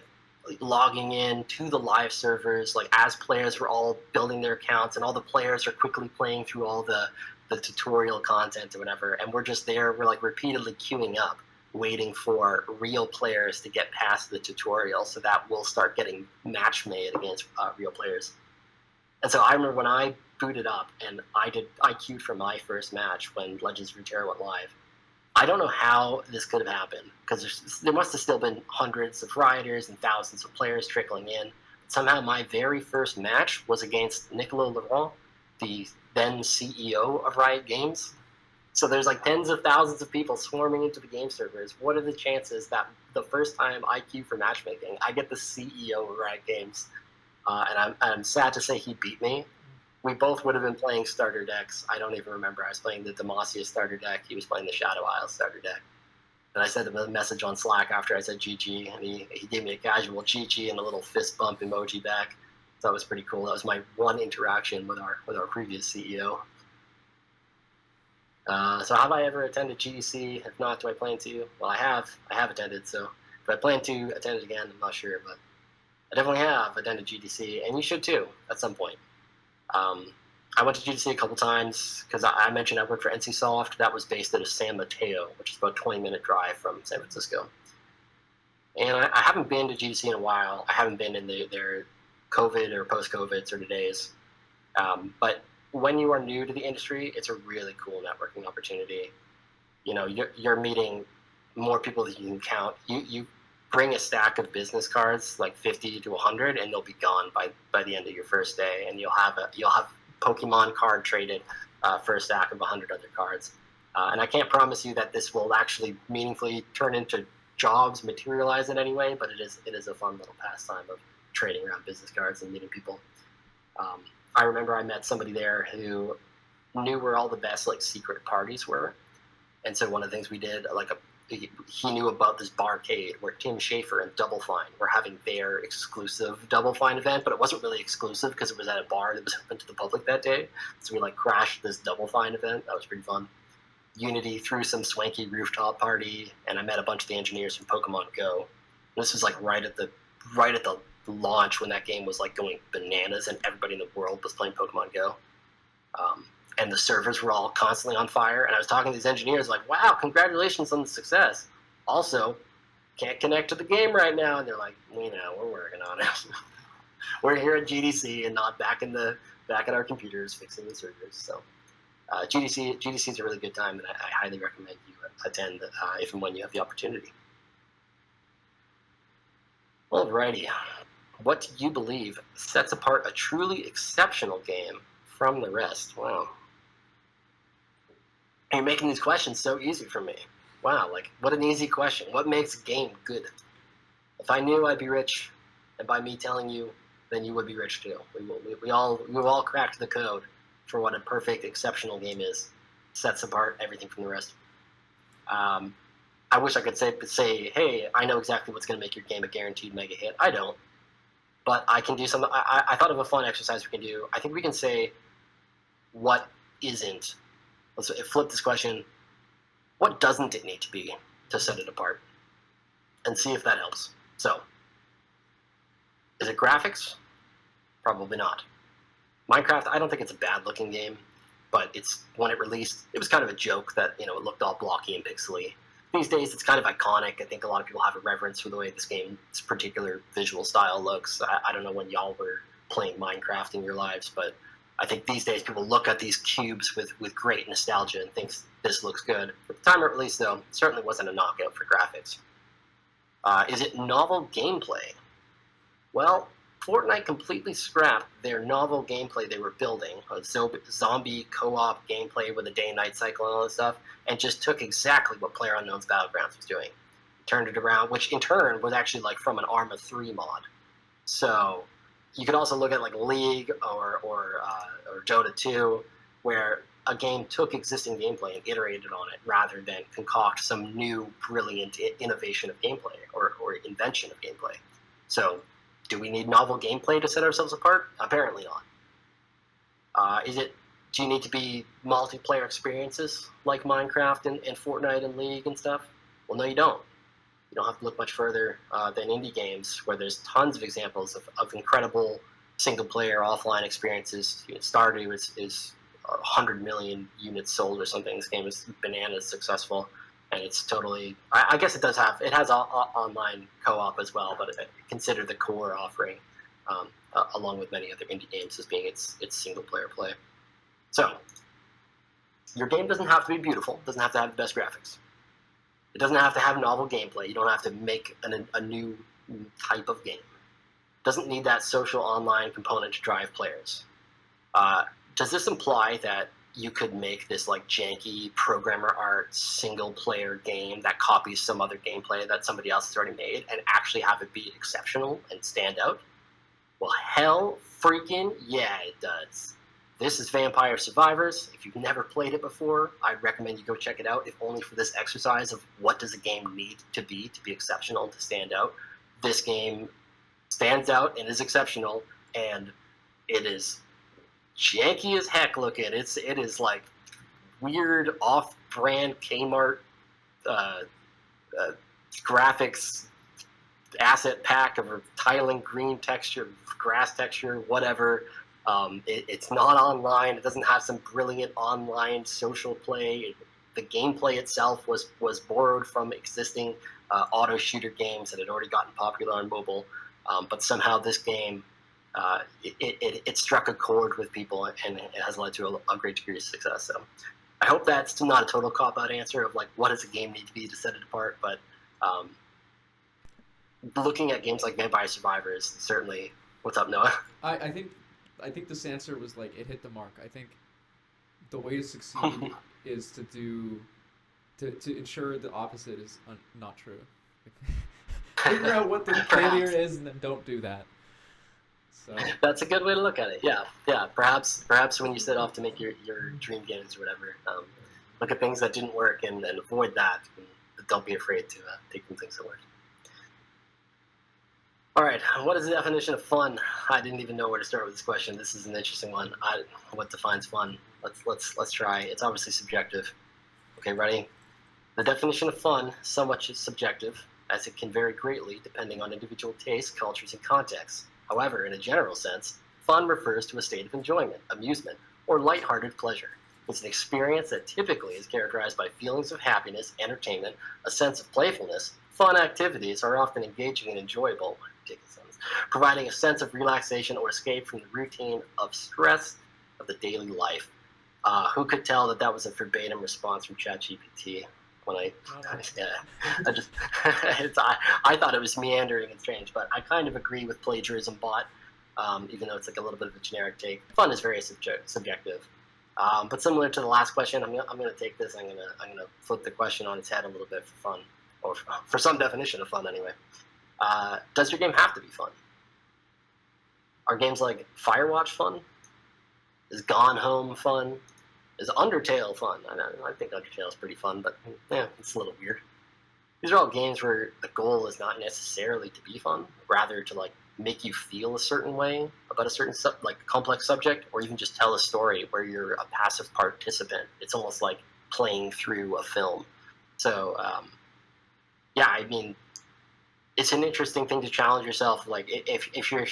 Speaker 2: logging in to the live servers, as players were all building their accounts, and all the players are quickly playing through all the tutorial content or whatever, and we're just there, we're repeatedly queuing up, waiting for real players to get past the tutorial so that we'll start getting match made against real players. And so I remember when I booted up and I queued for my first match when Legends of Runeterra went live. I don't know how this could have happened, because there must have still been hundreds of rioters and thousands of players trickling in. Somehow my very first match was against Nicolas Laurent, the then CEO of Riot Games. So there's tens of thousands of people swarming into the game servers. What are the chances that the first time I queue for matchmaking, I get the CEO of Riot Games? And I'm sad to say he beat me. We both would have been playing starter decks. I don't even remember. I was playing the Demacia starter deck. He was playing the Shadow Isles starter deck. And I sent him a message on Slack after I said GG, and he gave me a casual GG and a little fist bump emoji back. So that was pretty cool. That was my one interaction with our previous CEO. So have I ever attended GDC? If not, do I plan to? Well, I have attended. So if I plan to attend it again, I'm not sure, but I definitely have attended GDC, and you should too at some point. I went to GDC a couple times because I mentioned I worked for NCSoft. That was based out of San Mateo, which is about a 20-minute drive from San Francisco. And I haven't been to GDC in a while. I haven't been in their COVID or post-COVID sort of days. But when you are new to the industry, it's a really cool networking opportunity. You're meeting more people than you can count. You bring a stack of business cards, 50 to 100, and they'll be gone by the end of your first day, and you'll have Pokemon card traded for a stack of 100 other cards. And I can't promise you that this will actually meaningfully turn into jobs, materialize in any way, but it is a fun little pastime of trading around business cards and meeting people. I remember I met somebody there who knew where all the best secret parties were, and so one of the things we did, he knew about this barcade where Tim Schafer and Double Fine were having their exclusive Double Fine event, but it wasn't really exclusive because it was at a bar that was open to the public that day. So we crashed this Double Fine event. That was pretty fun. Unity threw some swanky rooftop party, and I met a bunch of the engineers from Pokemon Go. And this was right at the launch when that game was going bananas and everybody in the world was playing Pokemon Go. And the servers were all constantly on fire. And I was talking to these engineers wow, congratulations on the success. Also, can't connect to the game right now. And they're we know, we're working on it. We're here at GDC and not back at our computers fixing the servers. So GDC is a really good time, and I highly recommend you attend if and when you have the opportunity. Alrighty. What do you believe sets apart a truly exceptional game from the rest? Wow. You're making these questions so easy for me. Wow, what an easy question. What makes a game good? If I knew I'd be rich, and by me telling you, then you would be rich too. We've all cracked the code for what a perfect, exceptional game is. Sets apart everything from the rest. I wish I could say, hey, I know exactly what's going to make your game a guaranteed mega hit. I don't. But I can do something. I thought of a fun exercise we can do. I think we can say what isn't. Let's flip this question. What doesn't it need to be to set it apart? And see if that helps. So, is it graphics? Probably not. Minecraft, I don't think it's a bad-looking game, but when it released, it was kind of a joke that it looked all blocky and pixely. These days, it's kind of iconic. I think a lot of people have a reverence for the way this game's particular visual style looks. I don't know when y'all were playing Minecraft in your lives, but I think these days people look at these cubes with great nostalgia and thinks this looks good. At the time it released, though, it certainly wasn't a knockout for graphics. Is it novel gameplay? Well, Fortnite completely scrapped their novel gameplay they were building, a zombie co-op gameplay with a day-night cycle and all this stuff, and just took exactly what PlayerUnknown's Battlegrounds was doing. Turned it around, which in turn was actually from an Arma 3 mod. So you could also look at League or Dota 2, where a game took existing gameplay and iterated on it rather than concoct some new brilliant innovation of gameplay or invention of gameplay. So, do we need novel gameplay to set ourselves apart? Apparently not. Do you need to be multiplayer experiences like Minecraft and Fortnite and League and stuff? Well, no, you don't. You don't have to look much further than indie games, where there's tons of examples of incredible single-player offline experiences. Stardew is 100 million units sold or something. This game is bananas successful, and it's totally. I guess it has online co-op as well, but consider the core offering, along with many other indie games, as being its single-player play. So, your game doesn't have to be beautiful. Doesn't have to have the best graphics. It doesn't have to have novel gameplay. You don't have to make a new type of game. It doesn't need that social online component to drive players. Does this imply that you could make this like janky programmer art single player game that copies some other gameplay that somebody else has already made and actually have it be exceptional and stand out? Well, hell freaking yeah, it does. This is Vampire Survivors. If you've never played it before, I'd recommend you go check it out, if only for this exercise of what does a game need to be exceptional and to stand out. This game stands out and is exceptional, and it is janky as heck looking. It is like weird off-brand Kmart graphics asset pack of a tiling green texture, grass texture, whatever. It's not online. It doesn't have some brilliant online social play. The gameplay itself was borrowed from existing auto shooter games that had already gotten popular on mobile, but somehow this game it struck a chord with people, and it has led to a great degree of success. So I hope that's not a total cop-out answer of like what does a game need to be to set it apart, but looking at games like Vampire Survivors, certainly. What's up, Noah?
Speaker 1: I think this answer was like it hit the mark. I think the way to succeed is to ensure the opposite is not true. Figure out what the failure is and then don't do that. So
Speaker 2: that's a good way to look at it. Yeah. Perhaps when you set off to make your dream games or whatever, look at things that didn't work and avoid that. And don't be afraid to take from things that work. All right, what is the definition of fun? I didn't even know where to start with this question. This is an interesting one. What defines fun? Let's try. It's obviously subjective. Okay, ready? The definition of fun somewhat is subjective, as it can vary greatly depending on individual tastes, cultures, and contexts. However, in a general sense, fun refers to a state of enjoyment, amusement, or lighthearted pleasure. It's an experience that typically is characterized by feelings of happiness, entertainment, a sense of playfulness. Fun activities are often engaging and enjoyable, providing a sense of relaxation or escape from the routine of stress of the daily life. Who could tell that was a verbatim response from ChatGPT? When I thought it was meandering and strange, but I kind of agree with plagiarism bot, even though it's like a little bit of a generic take. Fun is very subjective, but similar to the last question, I'm gonna take this. I'm gonna flip the question on its head a little bit for fun, or for some definition of fun anyway. Does your game have to be fun? Are games like Firewatch fun? Is Gone Home fun? Is Undertale fun? I think Undertale is pretty fun, but yeah, it's a little weird. These are all games where the goal is not necessarily to be fun, rather to like make you feel a certain way about a certain complex subject, or even just tell a story where you're a passive participant. It's almost like playing through a film. So yeah, I mean, it's an interesting thing to challenge yourself. Like if you're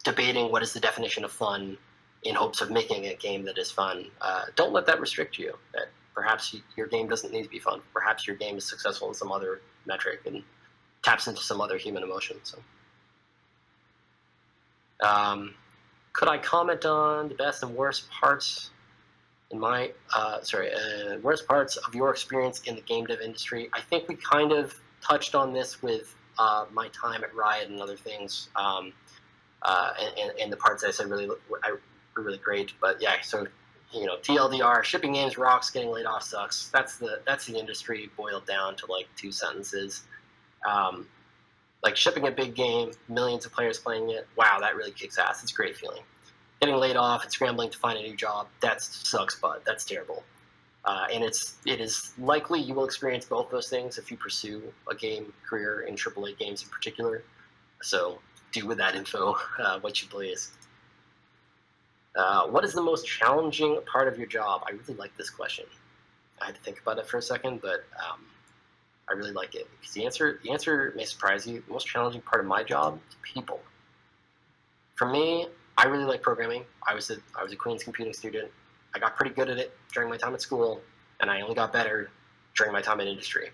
Speaker 2: debating what is the definition of fun in hopes of making a game that is fun, don't let that restrict you. That perhaps your game doesn't need to be fun. Perhaps your game is successful in some other metric and taps into some other human emotion. So, could I comment on the best and worst parts in my worst parts of your experience in the game dev industry? I think we kind of touched on this with my time at Riot and other things, and the parts I said were really great. But yeah, so TLDR, shipping games rocks, getting laid off sucks. That's the industry boiled down to like 2 sentences. Like shipping a big game, millions of players playing it. Wow, that really kicks ass. It's a great feeling. getting laid off and scrambling to find a new job, that sucks butt. That's terrible. And it is likely you will experience both those things if you pursue a game career in AAA games in particular. So do with that info what you please. What is the most challenging part of your job? I really like this question. I had to think about it for a second, but I really like it because the answer may surprise you. The most challenging part of my job is people. For me, I really like programming. I was a Queen's computing student. I got pretty good at it during my time at school, and I only got better during my time in industry.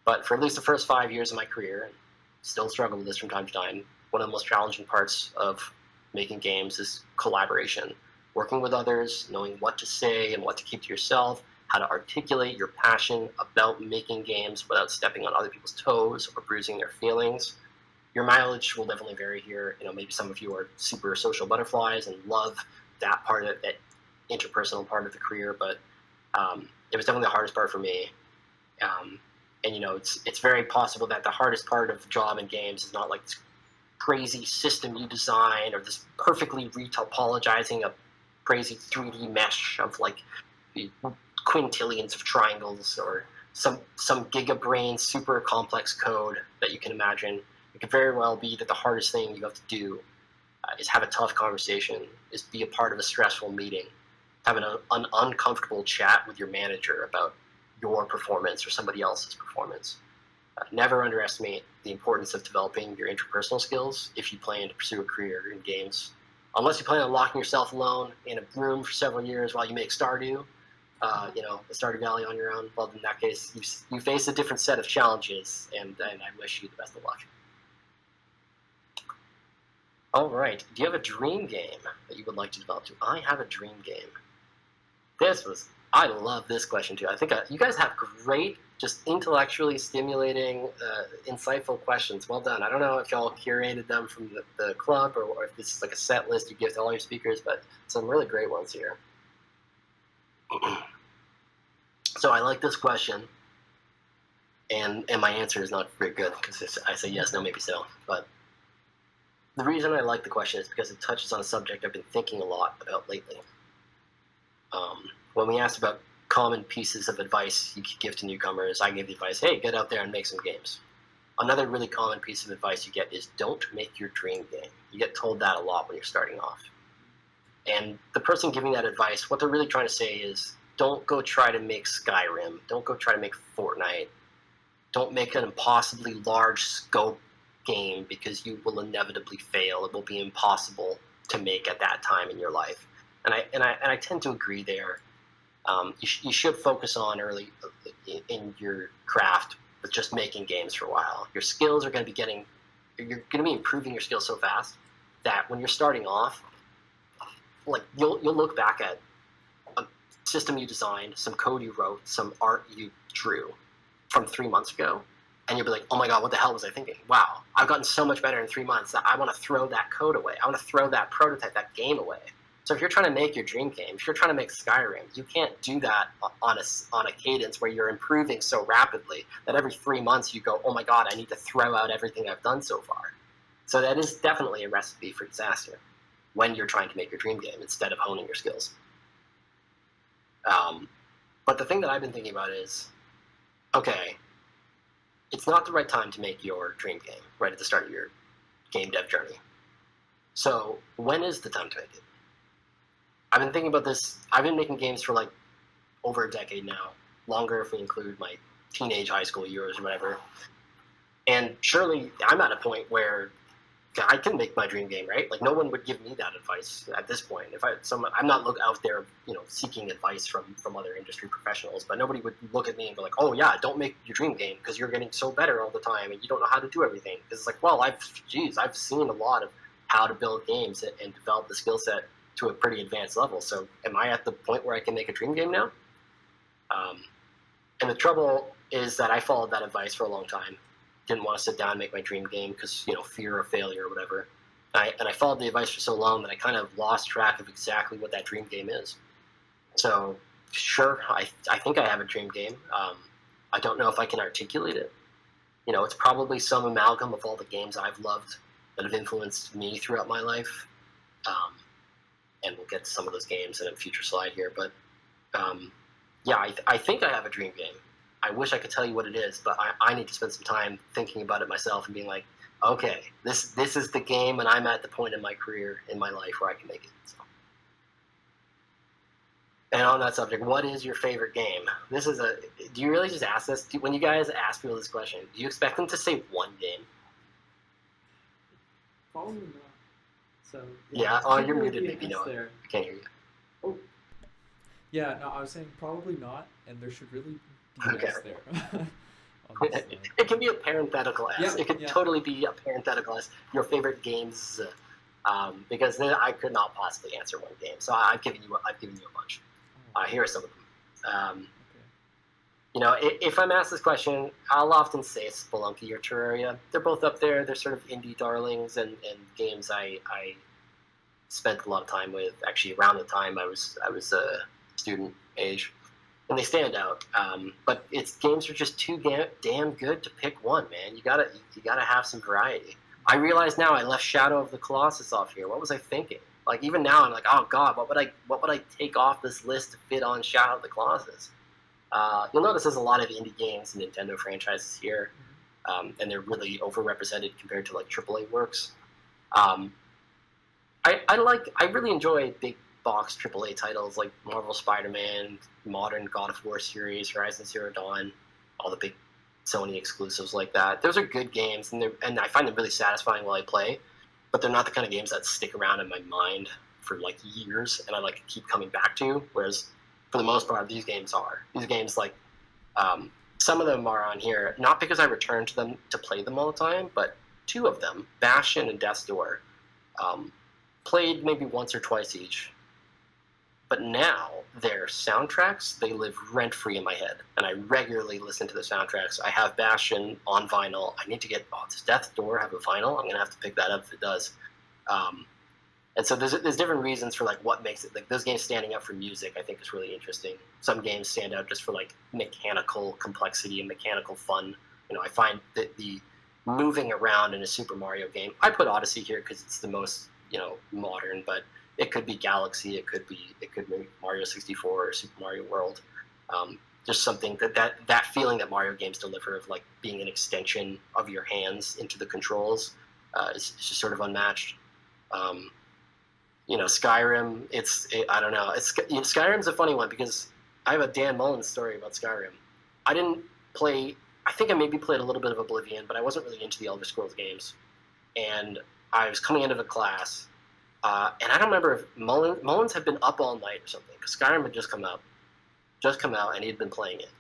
Speaker 2: But for at least the first 5 years of my career, and still struggle with this from time to time, one of the most challenging parts of making games is collaboration. Working with others, knowing what to say and what to keep to yourself, how to articulate your passion about making games without stepping on other people's toes or bruising their feelings. Your mileage will definitely vary here. Maybe some of you are super social butterflies and love that part of it, that interpersonal part of the career, but it was definitely the hardest part for me. It's very possible that the hardest part of the job in games is not like this crazy system you design or this perfectly retopologizing a crazy 3D mesh of like quintillions of triangles or some gigabrain super complex code that you can imagine. It could very well be that the hardest thing you have to do is have a tough conversation, is be a part of a stressful meeting, having an uncomfortable chat with your manager about your performance or somebody else's performance. Never underestimate the importance of developing your interpersonal skills if you plan to pursue a career in games. Unless you plan on locking yourself alone in a room for several years while you make Stardew, the Stardew Valley on your own, well, in that case, you face a different set of challenges, and I wish you the best of luck. All right, do you have a dream game that you would like to develop? Do I have a dream game? I love this question too. I think you guys have great, just intellectually stimulating, insightful questions. Well done. I don't know if y'all curated them from the club or if this is like a set list you give to all your speakers, but some really great ones here. So I like this question, and my answer is not very good because I say yes, no, maybe so. But the reason I like the question is because it touches on a subject I've been thinking a lot about lately. When we asked about common pieces of advice you could give to newcomers, I gave the advice, hey, get out there and make some games. Another really common piece of advice you get is don't make your dream game. You get told that a lot when you're starting off. And the person giving that advice, what they're really trying to say is don't go try to make Skyrim. Don't go try to make Fortnite. Don't make an impossibly large scope game because you will inevitably fail. It will be impossible to make at that time in your life. And I tend to agree there. You should focus on early in your craft with just making games for a while. Your skills are going to be you're going to be improving your skills so fast that when you're starting off, like you'll look back at a system you designed, some code you wrote, some art you drew from 3 months ago, and you'll be like, oh my god, what the hell was I thinking? Wow, I've gotten so much better in 3 months that I want to throw that code away. I want to throw that prototype, that game away. So if you're trying to make your dream game, if you're trying to make Skyrim, you can't do that on a cadence where you're improving so rapidly that every 3 months you go, oh my god, I need to throw out everything I've done so far. So that is definitely a recipe for disaster when you're trying to make your dream game instead of honing your skills. But the thing that I've been thinking about is, okay, it's not the right time to make your dream game right at the start of your game dev journey. So when is the time to make it? I've been thinking about this. I've been making games for like over a decade now, longer if we include my teenage high school years or whatever. And surely I'm at a point where I can make my dream game, right? Like no one would give me that advice at this point. I'm not out there, seeking advice from other industry professionals, but nobody would look at me and go like, oh yeah, don't make your dream game because you're getting so better all the time and you don't know how to do everything. Because it's like, well, I've seen a lot of how to build games and develop the skill set to a pretty advanced level. So am I at the point where I can make a dream game now? And the trouble is that I followed that advice for a long time. Didn't want to sit down and make my dream game because, fear of failure or whatever. And I followed the advice for so long that I kind of lost track of exactly what that dream game is. So sure, I think I have a dream game. I don't know if I can articulate it. It's probably some amalgam of all the games I've loved that have influenced me throughout my life. and we'll get to some of those games in a future slide here. But yeah, I think I have a dream game. I wish I could tell you what it is, but I need to spend some time thinking about it myself and being like, okay, this is the game, and I'm at the point in my career, in my life, where I can make it. So. And on that subject, what is your favorite game? Do you really just ask this? When you guys ask people this question, do you expect them to say one game?
Speaker 3: Probably not. So
Speaker 2: yeah you're muted, maybe no. I can't hear you.
Speaker 3: Oh.
Speaker 1: Yeah, no, I was saying probably not, and there should really be an S there.
Speaker 2: It can be a parenthetical S.
Speaker 1: Yeah,
Speaker 2: it could totally be a parenthetical S. Your favorite games, because then I could not possibly answer one game. So I've given you a bunch. Here are some of them. You know, if I'm asked this question, I'll often say Spelunky or Terraria. They're both up there. They're sort of indie darlings and games I spent a lot of time with. Actually, around the time I was a student age, and they stand out. But games are just too damn good to pick one, man. You gotta have some variety. I realize now I left Shadow of the Colossus off here. What was I thinking? Like, even now I'm like, oh god, what would I take off this list to fit on Shadow of the Colossus? You'll notice there's a lot of indie games and Nintendo franchises here, and they're really overrepresented compared to like AAA works. I really enjoy big box AAA titles like Marvel Spider-Man, modern God of War series, Horizon Zero Dawn, all the big Sony exclusives like that. Those are good games, and I find them really satisfying while I play, but they're not the kind of games that stick around in my mind for like years, and I like keep coming back to, whereas for the most part, these games are. These games, like, some of them are on here, not because I return to them to play them all the time, but two of them, Bastion and Death's Door, played maybe once or twice each. But now, their soundtracks, they live rent-free in my head, and I regularly listen to the soundtracks. I have Bastion on vinyl. I need to get, does Death's Door have a vinyl? I'm going to have to pick that up if it does. And so there's different reasons for like what makes it, like those games standing out for music I think is really interesting. Some games stand out just for like mechanical complexity and mechanical fun. You know, I find that the moving around in a Super Mario game, I put Odyssey here because it's the most, you know, modern, but it could be Galaxy, it could be Mario 64 or Super Mario World. Just something that feeling that Mario games deliver of like being an extension of your hands into the controls is just sort of unmatched. You know, Skyrim, I don't know. Skyrim's a funny one because I have a Dan Moran story about Skyrim. I think I maybe played a little bit of Oblivion, but I wasn't really into the Elder Scrolls games. And I was coming into the class, and I don't remember if Mullins had been up all night or something, because Skyrim had just come out, and he'd been playing it.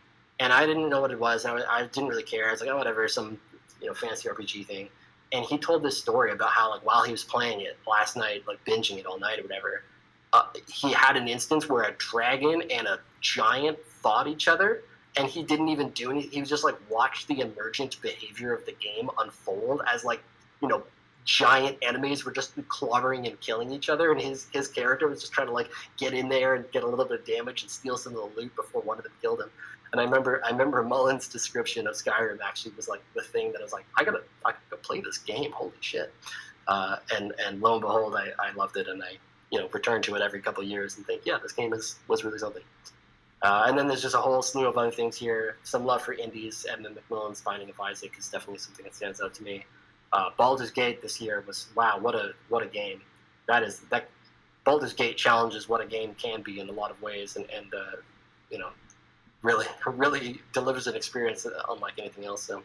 Speaker 2: And I didn't know what it was, and I didn't really care. I was like, oh, whatever, some, you know, fancy RPG thing. And he told this story about how, like, while he was playing it last night, like, binging it all night or whatever, he had an instance where a dragon and a giant fought each other, and he didn't even do anything. He was just, like, watched the emergent behavior of the game unfold as, like, you know, giant enemies were just clobbering and killing each other, and his character was just trying to, like, get in there and get a little bit of damage and steal some of the loot before one of them killed him. And I remember Mullen's description of Skyrim actually was like the thing that I was like, I gotta go play this game. Holy shit! And lo and behold, I loved it, and I, you know, return to it every couple of years and think, yeah, this game was really something. And then there's just a whole slew of other things here. Some love for indies. Edmund McMillan's Binding of Isaac is definitely something that stands out to me. Baldur's Gate this year was, wow, what a game. That Baldur's Gate challenges what a game can be in a lot of ways, and you know, really delivers an experience unlike anything else. So,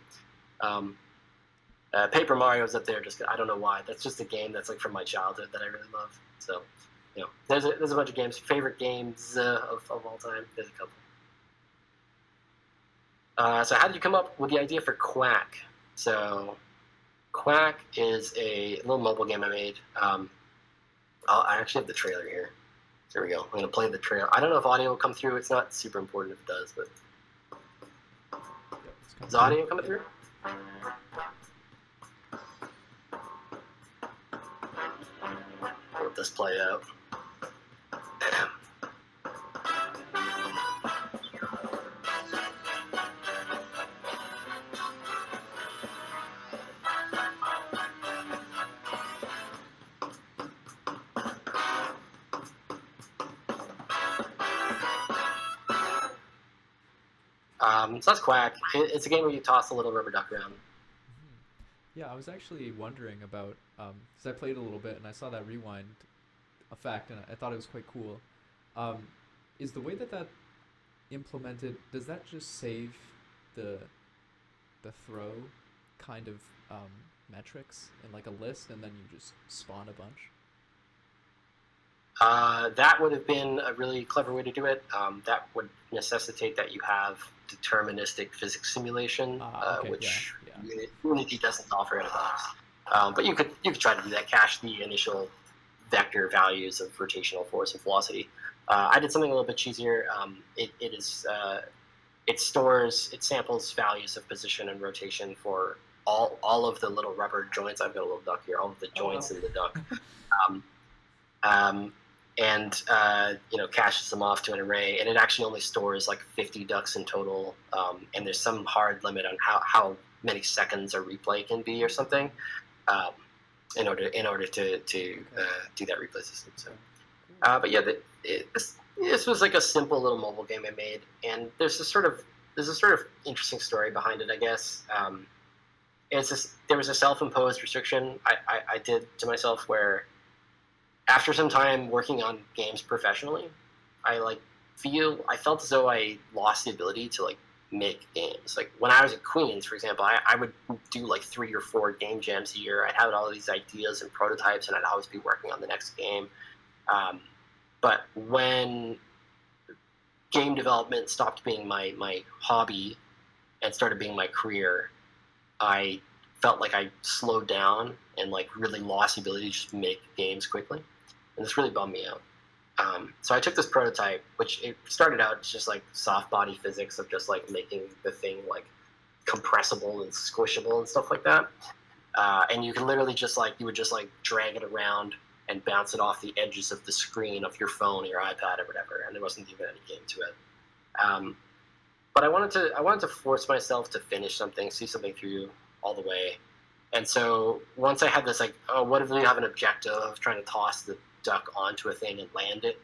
Speaker 2: Paper Mario's up there. Just, I don't know why. That's just a game that's like from my childhood that I really love. So, you know, there's a bunch of games. Favorite games of all time. There's a couple. So how did you come up with the idea for Quack? So, Quack is a little mobile game I made. I actually have the trailer here. There we go. I'm going to play the trailer. I don't know if audio will come through. It's not super important if it does, but... Is audio coming through? I'll let this play out. So that's Quack. It's a game where you toss a little rubber duck around.
Speaker 1: Yeah, I was actually wondering about because I played a little bit and I saw that rewind effect and I thought it was quite cool. Um, is the way that implemented? Does that just save the throw kind of metrics in like a list and then you just spawn a bunch?
Speaker 2: That would have been a really clever way to do it. That would necessitate that you have deterministic physics simulation,
Speaker 1: Okay,
Speaker 2: which
Speaker 1: yeah.
Speaker 2: Unity doesn't offer in a box. But you could try to do that, cache the initial vector values of rotational force and velocity. I did something a little bit cheesier. It samples values of position and rotation for all of the little rubber joints. I've got a little duck here. All of the joints in the duck. Caches them off to an array, and it actually only stores like 50 ducks in total, and there's some hard limit on how many seconds a replay can be or something, in order to do that replay system. So, but yeah, this was like a simple little mobile game I made, and there's a sort of interesting story behind it, I guess. There was a self-imposed restriction I did to myself where, after some time working on games professionally, I felt as though I lost the ability to like make games. Like when I was at Queens, for example, I would do like 3 or 4 game jams a year. I'd have all these ideas and prototypes, and I'd always be working on the next game. But when game development stopped being my hobby and started being my career, I felt like I slowed down and like really lost the ability to just make games quickly. And this really bummed me out. So I took this prototype, which it started out as just like soft body physics of just like making the thing like compressible and squishable and stuff like that. And you could literally you would just drag it around and bounce it off the edges of the screen of your phone or your iPad or whatever. And there wasn't even any game to it. But I wanted to force myself to finish something, see something through all the way. And so once I had this what if we have an objective of trying to toss the duck onto a thing and land it,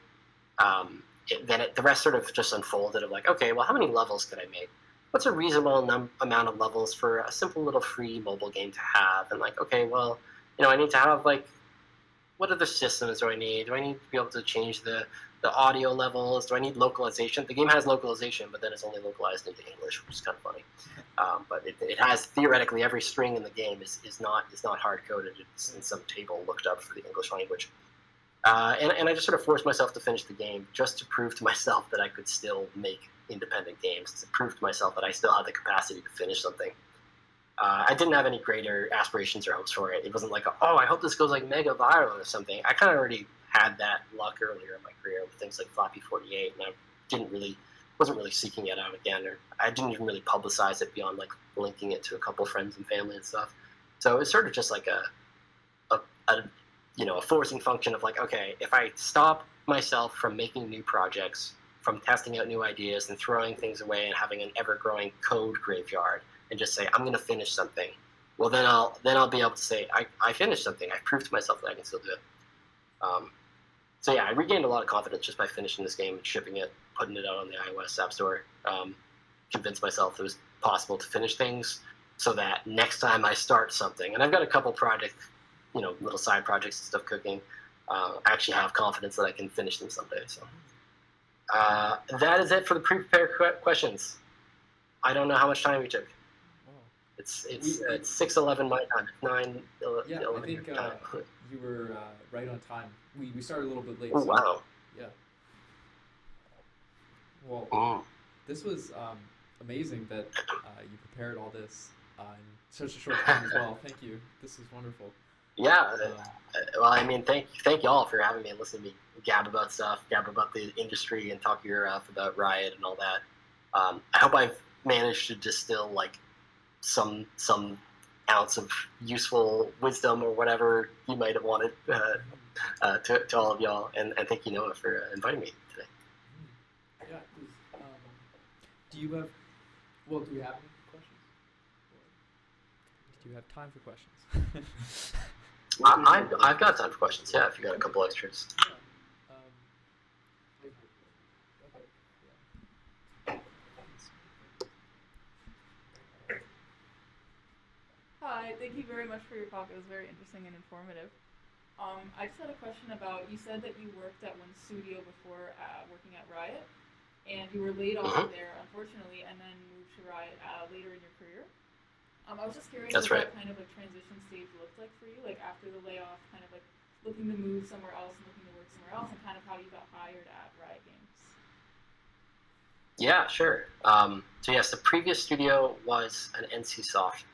Speaker 2: the rest sort of just unfolded of okay, well, how many levels could I make? What's a reasonable amount of levels for a simple little free mobile game to have? And okay, well, I need to have what other systems do I need? Do I need to be able to change the audio levels? Do I need localization? The game has localization, but then it's only localized into English, which is kind of funny. But it has theoretically every string in the game is not hard coded. It's in some table looked up for the English language. And I just sort of forced myself to finish the game just to prove to myself that I could still make independent games, to prove to myself that I still had the capacity to finish something. I didn't have any greater aspirations or hopes for it. It wasn't I hope this goes mega viral or something. I kind of already had that luck earlier in my career with things like Flappy 48, and I wasn't really seeking it out again, or I didn't even really publicize it beyond linking it to a couple friends and family and stuff. So it was sort of just a forcing function of okay, if I stop myself from making new projects, from testing out new ideas and throwing things away and having an ever-growing code graveyard, and just say I'm going to finish something, well then I'll be able to say I finished something. I proved to myself that I can still do it. So yeah, I regained a lot of confidence just by finishing this game and shipping it, putting it out on the iOS App Store. Convinced myself it was possible to finish things, so that next time I start something, and I've got a couple projects, little side projects and stuff cooking, I actually have confidence that I can finish them someday. So that is it for the pre-prepared questions. I don't know how much time we took. It's 6:11 my time. It's 9.
Speaker 1: Yeah, I think you were right on time. We started a little bit late.
Speaker 2: Oh, wow.
Speaker 1: Yeah. Well, this was amazing that you prepared all this in such a short time as well. Thank you. This is wonderful.
Speaker 2: Yeah. Well, I mean, thank y'all for having me and listening to me gab about stuff, gab about the industry, and talk your ear off about Riot and all that. I hope I've managed to distill some ounce of useful wisdom or whatever you might have wanted to all of y'all, and thank you, Noah, for inviting me today.
Speaker 1: Yeah. Do we have any questions? Do you have time for questions?
Speaker 2: I've got time for questions. Yeah, if you got a couple extras.
Speaker 4: Hi, thank you very much for your talk. It was very interesting and informative. I just had a question about, you said that you worked at one studio before working at Riot, and you were laid off
Speaker 2: Mhm.
Speaker 4: there, unfortunately, and then moved to Riot later in your career. I was just curious
Speaker 2: That's
Speaker 4: what
Speaker 2: right.
Speaker 4: that kind of like transition stage looked like for you, like after the layoff, kind of like looking to move somewhere else and looking to work somewhere else, and kind of how you got hired at Riot Games.
Speaker 2: Yeah, sure. So yes, the previous studio was an NCSoft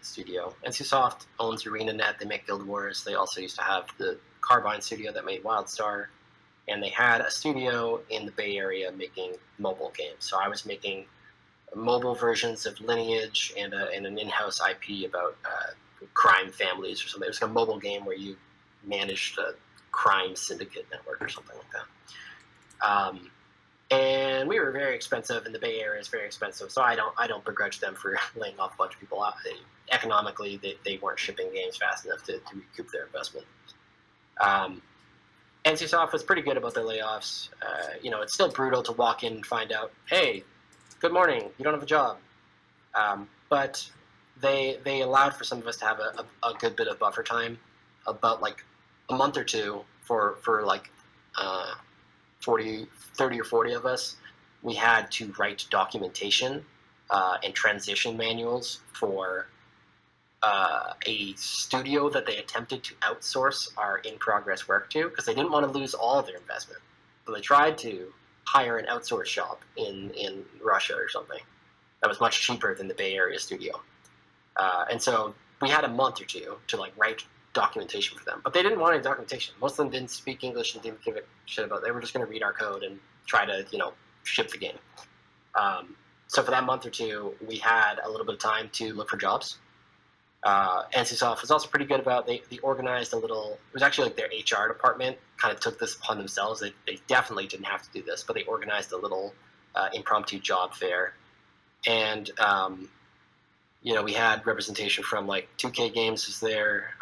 Speaker 2: studio. NCSoft owns ArenaNet. They make Guild Wars. They also used to have the Carbine studio that made WildStar, and they had a studio in the Bay Area making mobile games. So I was making mobile versions of Lineage and an in-house IP about crime families or something. It was like a mobile game where you managed a crime syndicate network or something like that. And we were very expensive, and the Bay Area is very expensive, so I don't begrudge them for laying off a bunch of people out. Economically, they weren't shipping games fast enough to recoup their investment. NCSoft was pretty good about their layoffs. It's still brutal to walk in and find out, hey, good morning, you don't have a job. But they allowed for some of us to have a good bit of buffer time, about like a month or two for like 30 or 40 of us. We had to write documentation and transition manuals for a studio that they attempted to outsource our in-progress work to, because they didn't want to lose all of their investment. So they tried to hire an outsource shop in Russia or something that was much cheaper than the Bay Area studio. And so we had a month or two to like write documentation for them, but they didn't want any documentation. Most of them didn't speak English and didn't give a shit about it. They were just going to read our code and try to ship the game. So for that month or two, we had a little bit of time to look for jobs. NCSoft was also pretty good about, they organized a little, it was actually like their HR department kind of took this upon themselves. They definitely didn't have to do this, but they organized a little impromptu job fair. And we had representation from like 2K Games was there.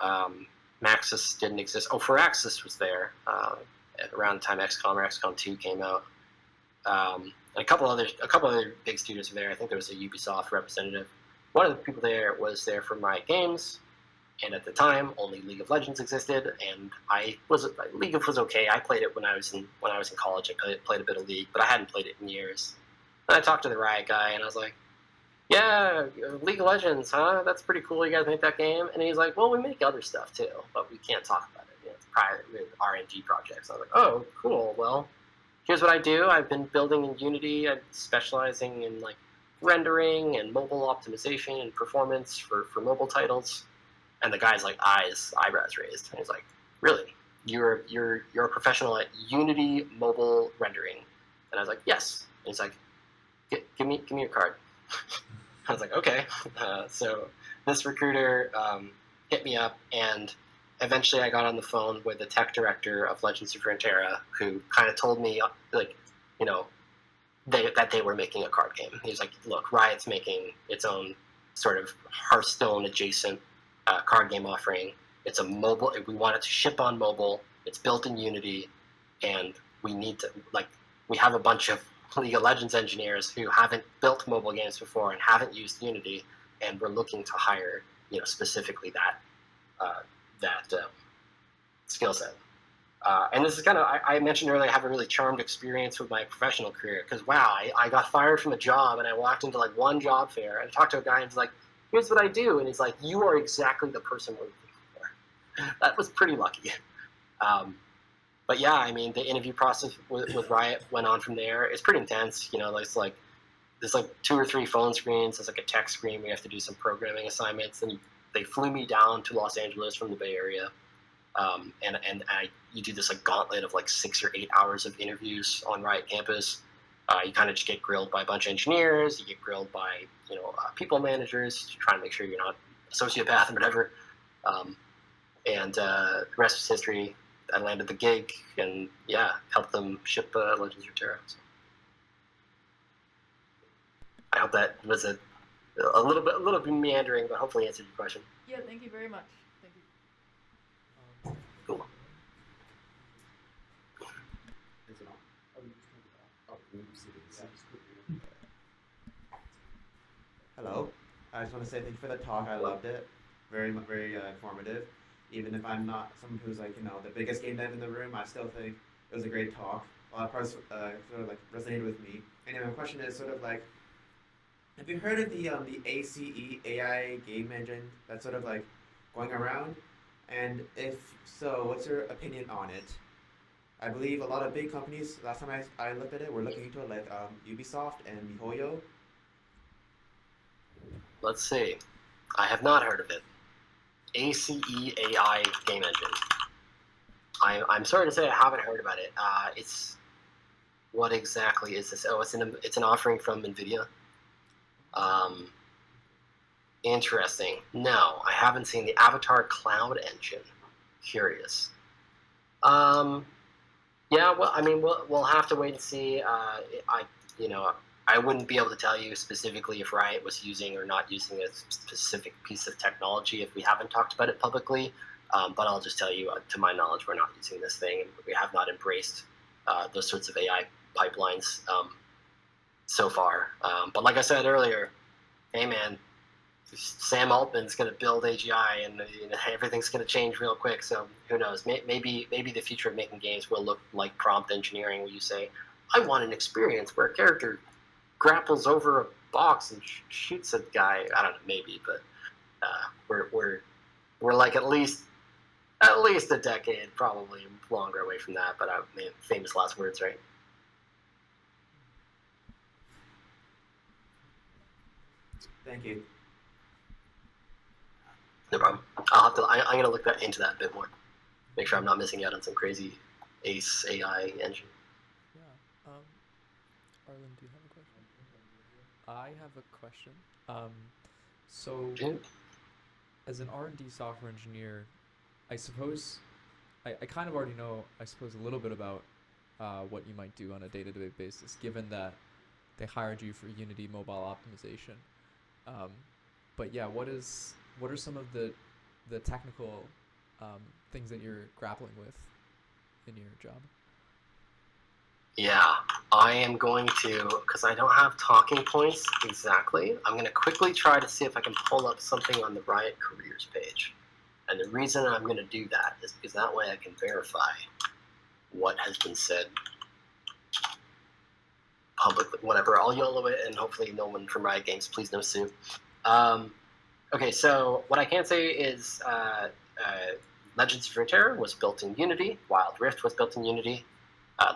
Speaker 2: Maxis didn't exist. Oh, Firaxis was there around the time XCOM or XCOM 2 came out. And a couple other big studios were there. I think there was a Ubisoft representative. One of the people there was there from Riot Games, and at the time only League of Legends existed. And League was okay. I played it when I was in college. I played a bit of League, but I hadn't played it in years. And I talked to the Riot guy, and I was like, yeah, League of Legends, huh? That's pretty cool. You guys make that game? And he's like, well, we make other stuff too, but we can't talk about it. It's private R&D projects. I was like, oh, cool. Well, here's what I do. I've been building in Unity. I'm specializing in like rendering and mobile optimization and performance for mobile titles. And the guy's like eyebrows raised. And he's like, really? You're a professional at Unity mobile rendering? And I was like, yes. And he's like, give me your card. I was like, okay. So this recruiter hit me up, and eventually I got on the phone with the tech director of Legends of Runeterra, who kind of told me, that they were making a card game. He was like, look, Riot's making its own sort of Hearthstone-adjacent card game offering. It's a mobile. We want it to ship on mobile. It's built in Unity, and we need to, we have a bunch of League of Legends engineers who haven't built mobile games before and haven't used Unity, and we're looking to hire, specifically that skill set. And this is kind of, I mentioned earlier, I have a really charmed experience with my professional career, because wow, I got fired from a job, and I walked into like one job fair, and I talked to a guy, and he's like, here's what I do, and he's like, you are exactly the person we're looking for. That was pretty lucky. But yeah, I mean, the interview process with Riot went on from there. It's pretty intense. There's like 2 or 3 phone screens. There's like a tech screen. We have to do some programming assignments. And they flew me down to Los Angeles from the Bay Area. You do this like gauntlet of like 6 or 8 hours of interviews on Riot campus. You kind of just get grilled by a bunch of engineers. You get grilled by people managers to try and make sure you're not a sociopath or whatever. The rest is history. I landed the gig, and yeah, helped them ship Legends of Runeterra. So I hope that was a little bit meandering, but hopefully answered your question.
Speaker 4: Yeah, thank you very much. Thank you.
Speaker 2: Cool.
Speaker 1: Is it on? Oh, you just turned it off. Oh, we just did it. Yeah, just quickly.
Speaker 5: Hello. I just want to say thank you for the talk. I loved it. very informative. Even if I'm not someone who's like the biggest game dev in the room, I still think it was a great talk. A lot of parts sort of like resonated with me. Anyway, my question is sort of like, have you heard of the ACE AI game engine that's sort of like going around? And if so, what's your opinion on it? I believe a lot of big companies, last time I looked at it, were looking into it, like Ubisoft and MiHoYo.
Speaker 2: Let's see. I have not heard of it. ACEAI game engine. I'm sorry to say I haven't heard about it. It's what exactly is this? Oh, it's an offering from NVIDIA. Interesting. No, I haven't seen the Avatar Cloud engine. Curious. Yeah, well, I mean, we'll have to wait and see. I wouldn't be able to tell you specifically if Riot was using or not using a specific piece of technology if we haven't talked about it publicly. But I'll just tell you, to my knowledge, we're not using this thing, and we have not embraced those sorts of AI pipelines so far. But like I said earlier, hey man, Sam Altman's going to build AGI, and everything's going to change real quick. So who knows? Maybe the future of making games will look like prompt engineering, where you say, "I want an experience where a character grapples over a box and shoots a guy." I don't know, maybe, but we're like at least a decade, probably longer away from that. But famous last words, right?
Speaker 5: Thank you.
Speaker 2: No problem. I'm gonna look into that a bit more. Make sure I'm not missing out on some crazy ACE AI engine.
Speaker 1: Yeah. Arlen, do you have a question? I have a question. So, as an R&D software engineer, I suppose I kind of already know, I suppose, a little bit about what you might do on a day-to-day basis, given that they hired you for Unity mobile optimization. But yeah, what are some of the technical things that you're grappling with in your job?
Speaker 2: Yeah, I am going to, because I don't have talking points exactly, I'm going to quickly try to see if I can pull up something on the Riot Careers page. And the reason I'm going to do that is because that way I can verify what has been said publicly. Whatever, I'll YOLO it, and hopefully no one from Riot Games, please no sue. Okay, so what I can say is Legends of Runeterra was built in Unity. Wild Rift was built in Unity.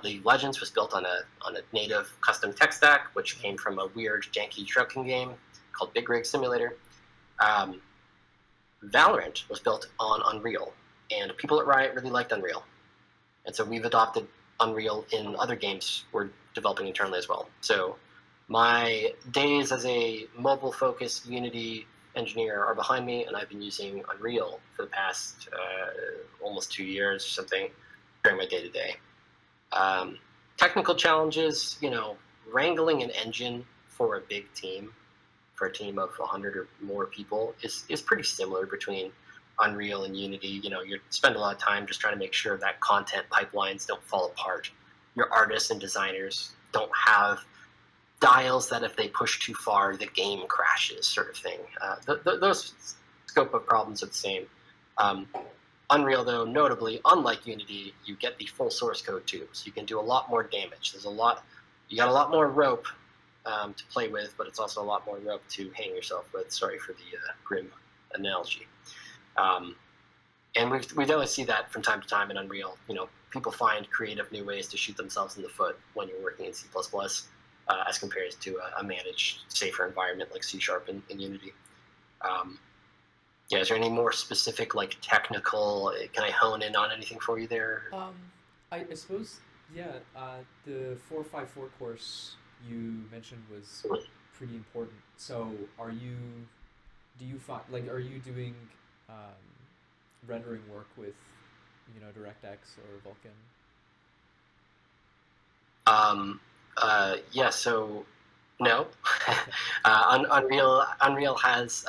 Speaker 2: League of Legends was built on a native custom tech stack, which came from a weird, janky trucking game called Big Rig Simulator. Valorant was built on Unreal, and people at Riot really liked Unreal. And so we've adopted Unreal in other games we're developing internally as well. So my days as a mobile-focused Unity engineer are behind me, and I've been using Unreal for the past almost 2 years or something during my day-to-day. Technical challenges, wrangling an engine for a big team, for a team of 100 or more people, is pretty similar between Unreal and Unity. You spend a lot of time just trying to make sure that content pipelines don't fall apart. Your artists and designers don't have dials that if they push too far, the game crashes, sort of thing. Those scope of problems are the same. Unreal, though, notably, unlike Unity, you get the full source code too, so you can do a lot more damage. You got a lot more rope to play with, but it's also a lot more rope to hang yourself with. Sorry for the grim analogy. And we definitely see that from time to time in Unreal. People find creative new ways to shoot themselves in the foot when you're working in C++, as compared to a managed, safer environment like C# in Unity. Yeah, is there any more specific, technical? Can I hone in on anything for you there?
Speaker 1: I suppose, yeah. The 454 course you mentioned was pretty important. So, are you doing rendering work with, DirectX or Vulkan?
Speaker 2: Yeah. So, no. Unreal has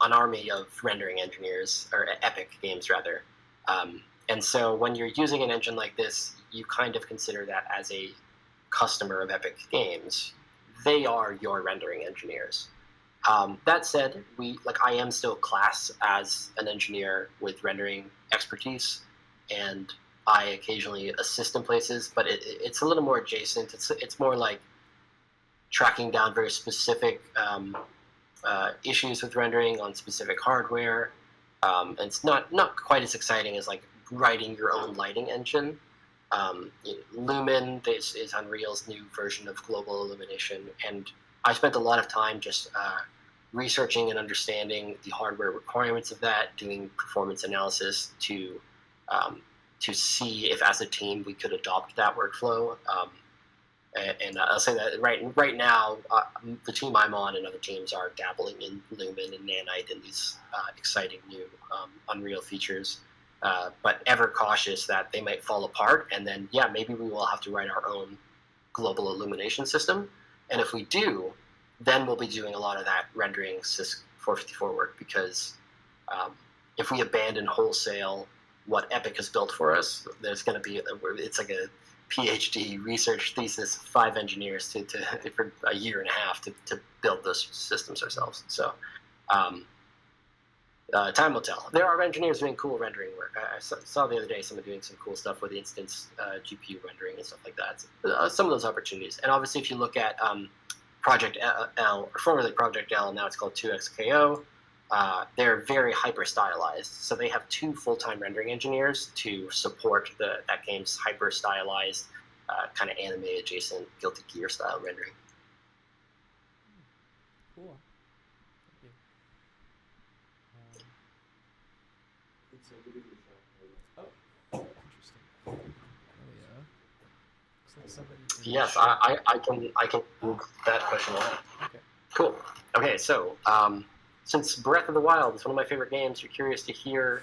Speaker 2: an army of rendering engineers, or Epic Games rather. And so when you're using an engine like this, you kind of consider that as a customer of Epic Games. They are your rendering engineers. That said, I am still classed as an engineer with rendering expertise, and I occasionally assist in places, but it's a little more adjacent. It's more like tracking down very specific issues with rendering on specific hardware. And it's not quite as exciting as like writing your own lighting engine. Lumen is Unreal's new version of global illumination, and I spent a lot of time just researching and understanding the hardware requirements of that, doing performance analysis to see if, as a team, we could adopt that workflow. And I'll say that right now, the team I'm on and other teams are dabbling in Lumen and Nanite and these exciting new Unreal features, but ever cautious that they might fall apart. And then, yeah, maybe we will have to write our own global illumination system. And if we do, then we'll be doing a lot of that rendering Sys 454 work, because if we abandon wholesale what Epic has built for us, there's going to be it's like a PhD research thesis, 5 engineers for a year and a half to build those systems ourselves. So time will tell. There are engineers doing cool rendering work. I saw the other day someone doing some cool stuff with the instance GPU rendering and stuff like that. So, some of those opportunities. And obviously, if you look at Project L, or formerly Project L, now it's called 2XKO, they're very hyper-stylized. So they have 2 full-time rendering engineers to support that game's hyper-stylized, kind of anime-adjacent Guilty Gear-style rendering.
Speaker 1: Cool. Thank you. Oh, interesting. Oh yeah. Looks like somebody.
Speaker 2: Yes, I can move that question on.
Speaker 1: Okay.
Speaker 2: Cool. Okay, so since Breath of the Wild is one of my favorite games, you're curious to hear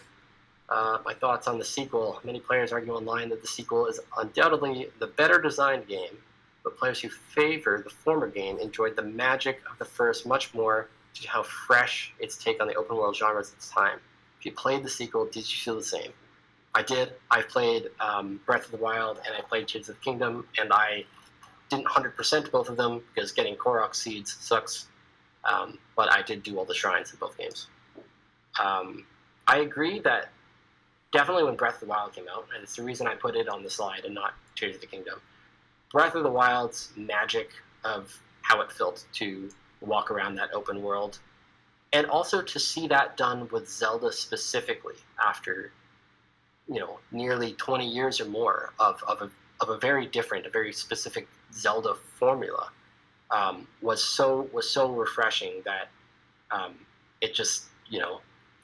Speaker 2: my thoughts on the sequel. Many players argue online that the sequel is undoubtedly the better designed game, but players who favor the former game enjoyed the magic of the first much more due to how fresh its take on the open world genres at its time. If you played the sequel, did you feel the same? I did. I played Breath of the Wild and I played Tears of the Kingdom, and I didn't 100% both of them because getting Korok seeds sucks. But I did do all the shrines in both games. I agree that definitely when Breath of the Wild came out, and it's the reason I put it on the slide and not Tears of the Kingdom, Breath of the Wild's magic of how it felt to walk around that open world, and also to see that done with Zelda specifically after, nearly 20 years or more of a very different, a very specific Zelda formula, was so refreshing that it just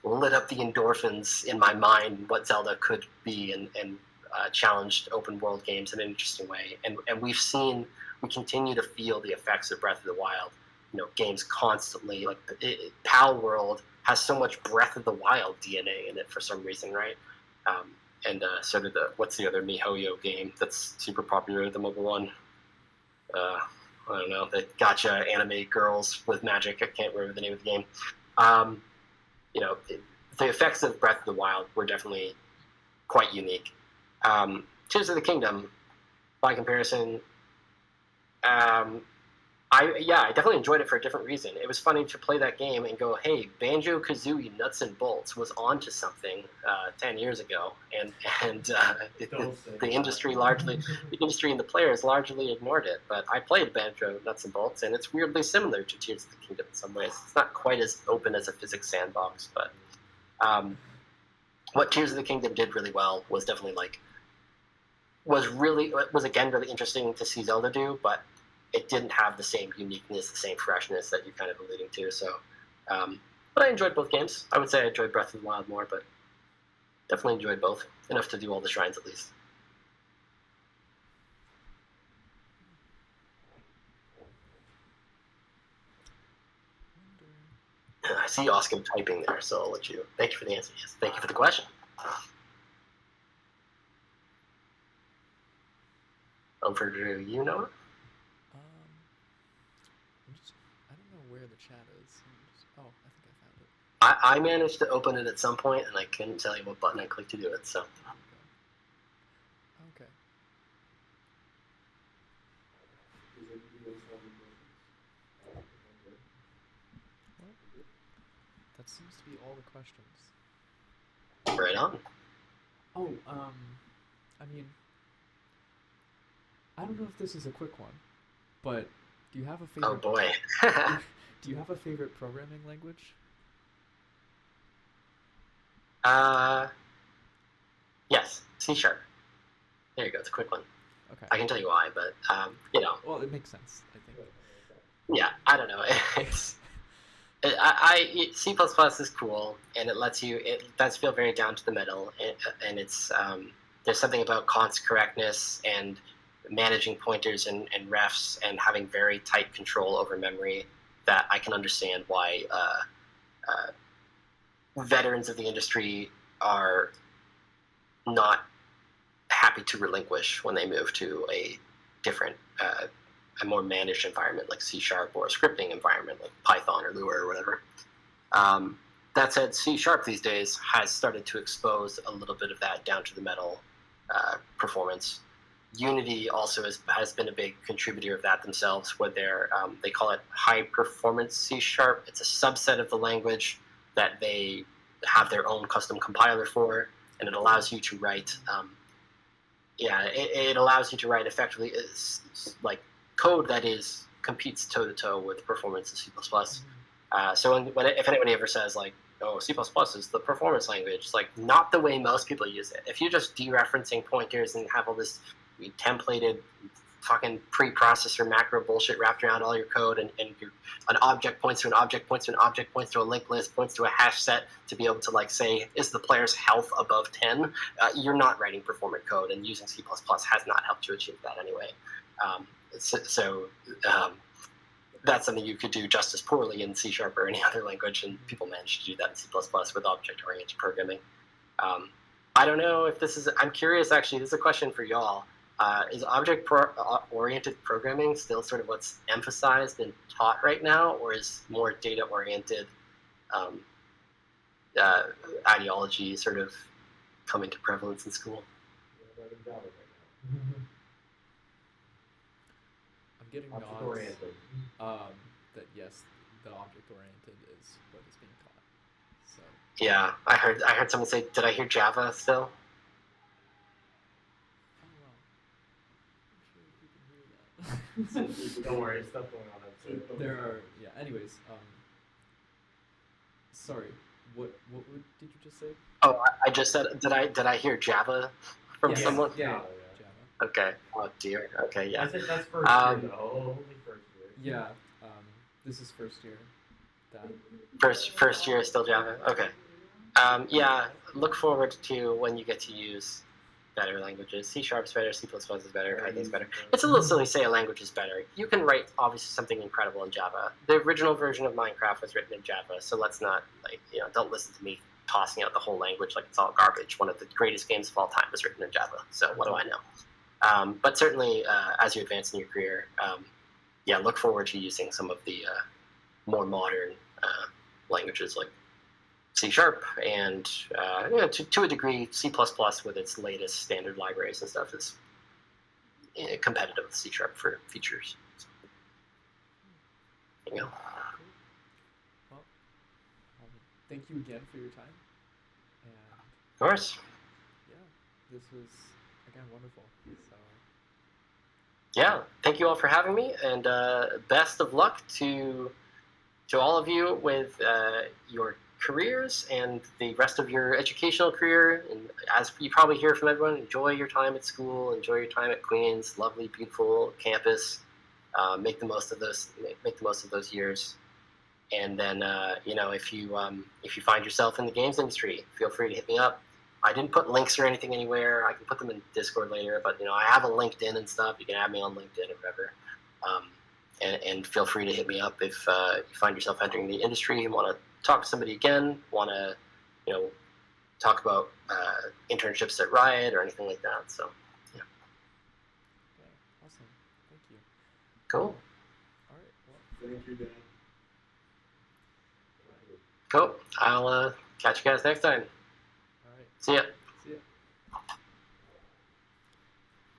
Speaker 2: lit up the endorphins in my mind what Zelda could be, and challenged open world games in an interesting way. And we continue to feel the effects of Breath of the Wild. Games constantly, like Pal World has so much Breath of the Wild DNA in it for some reason, right? And so did what's the other MiHoYo game that's super popular, the mobile one? I don't know, the gacha anime girls with magic. I can't remember the name of the game. The effects of Breath of the Wild were definitely quite unique. Tears of the Kingdom, by comparison, I definitely enjoyed it for a different reason. It was funny to play that game and go, hey, Banjo-Kazooie Nuts and Bolts was onto something 10 years ago, and the industry and the players largely ignored it. But I played Banjo Nuts and Bolts, and it's weirdly similar to Tears of the Kingdom in some ways. It's not quite as open as a physics sandbox, but what Tears of the Kingdom did really well was definitely was again really interesting to see Zelda do, but it didn't have the same uniqueness, the same freshness that you're kind of alluding to. So, but I enjoyed both games. I would say I enjoyed Breath of the Wild more, but definitely enjoyed both. Enough to do all the shrines at least. I see Oscar typing there, so I'll let you. Thank you for the answer. Yes, thank you for the question. Over to you, Noah.
Speaker 1: I don't know where the chat is. I think I found it.
Speaker 2: I managed to open it at some point, and I couldn't tell you what button I clicked to do it. So.
Speaker 1: Okay. seems to be all the questions.
Speaker 2: Right on.
Speaker 1: Oh, I mean, I don't know if this is a quick one, but do you have a favorite?
Speaker 2: Oh boy.
Speaker 1: Do you have a favorite programming language?
Speaker 2: Yes, C#. There you go. It's a quick one.
Speaker 1: Okay.
Speaker 2: I can tell you why, but
Speaker 1: Well, it makes sense, I think.
Speaker 2: yeah, I don't know. C++ is cool, and it does feel very down to the middle, and it's there's something about const correctness and managing pointers and refs and having very tight control over memory that I can understand why veterans of the industry are not happy to relinquish when they move to a different, a more managed environment like C# or a scripting environment like Python or Lua or whatever. That said, C# these days has started to expose a little bit of that down to the metal performance. Unity also has been a big contributor of that themselves, where they call it high performance C#. It's a subset of the language that they have their own custom compiler for, and it allows you to write. It allows you to write effectively like code that competes toe to toe with performance of C++. So if anybody ever says like, "Oh, C++ is the performance language," it's like not the way most people use it. If you're just dereferencing pointers and have all this templated fucking preprocessor macro bullshit wrapped around all your code, and an object points to an object points to an object points to a linked list points to a hash set to be able to like say, is the player's health above 10? You're not writing performant code, and using C++ has not helped you achieve that anyway. That's something you could do just as poorly in C# or any other language, and people manage to do that in C++ with object-oriented programming. I don't know if this is. I'm curious, actually. This is a question for y'all. Is object-oriented programming still sort of what's emphasized and taught right now, or is more data-oriented ideology sort of coming to prevalence in school?
Speaker 1: I'm getting nods.
Speaker 5: Object-oriented.
Speaker 1: That yes, the object-oriented is what is being taught. So.
Speaker 2: Yeah, I heard someone say, did I hear Java still?
Speaker 5: Don't worry, stuff going on outside.
Speaker 1: There are, anyways, sorry, what did you just say?
Speaker 2: Oh, I just said, did I hear Java from someone?
Speaker 1: Yeah.
Speaker 2: Java. Okay. Oh dear. Okay, yeah.
Speaker 5: I said that's first year though, only first year.
Speaker 1: Yeah, this is first year.
Speaker 2: First year is still Java? Okay. Look forward to when you get to use better languages. C# is better, C++ is better, Python is better. It's a little silly to say a language is better. You can write, obviously, something incredible in Java. The original version of Minecraft was written in Java, so let's not, don't listen to me tossing out the whole language like it's all garbage. One of the greatest games of all time was written in Java, so what do I know? But certainly, as you advance in your career, look forward to using some of the more modern languages like C# and to a degree C++ with its latest standard libraries and stuff is competitive with C# for features. So, there you go.
Speaker 1: Well, thank you again for your time. And
Speaker 2: Of course.
Speaker 1: yeah, this was again wonderful. So
Speaker 2: Yeah, thank you all for having me, and best of luck to all of you with your careers and the rest of your educational career. And as you probably hear from everyone, enjoy your time at school, enjoy your time at Queen's lovely, beautiful campus. Make the most of those years. And then if you find yourself in the games industry, feel free to hit me up. I didn't put links or anything anywhere. I can put them in Discord later, but I have a LinkedIn and stuff. You can add me on LinkedIn or whatever. And feel free to hit me up if you find yourself entering the industry and want to talk to somebody again, want to talk about internships at Riot or anything like that. So yeah.
Speaker 1: okay, awesome. Thank you.
Speaker 2: Cool.
Speaker 1: All right. Well,
Speaker 5: Thank you, Dan.
Speaker 2: Cool. I'll catch you guys next time.
Speaker 1: all right.
Speaker 2: See ya.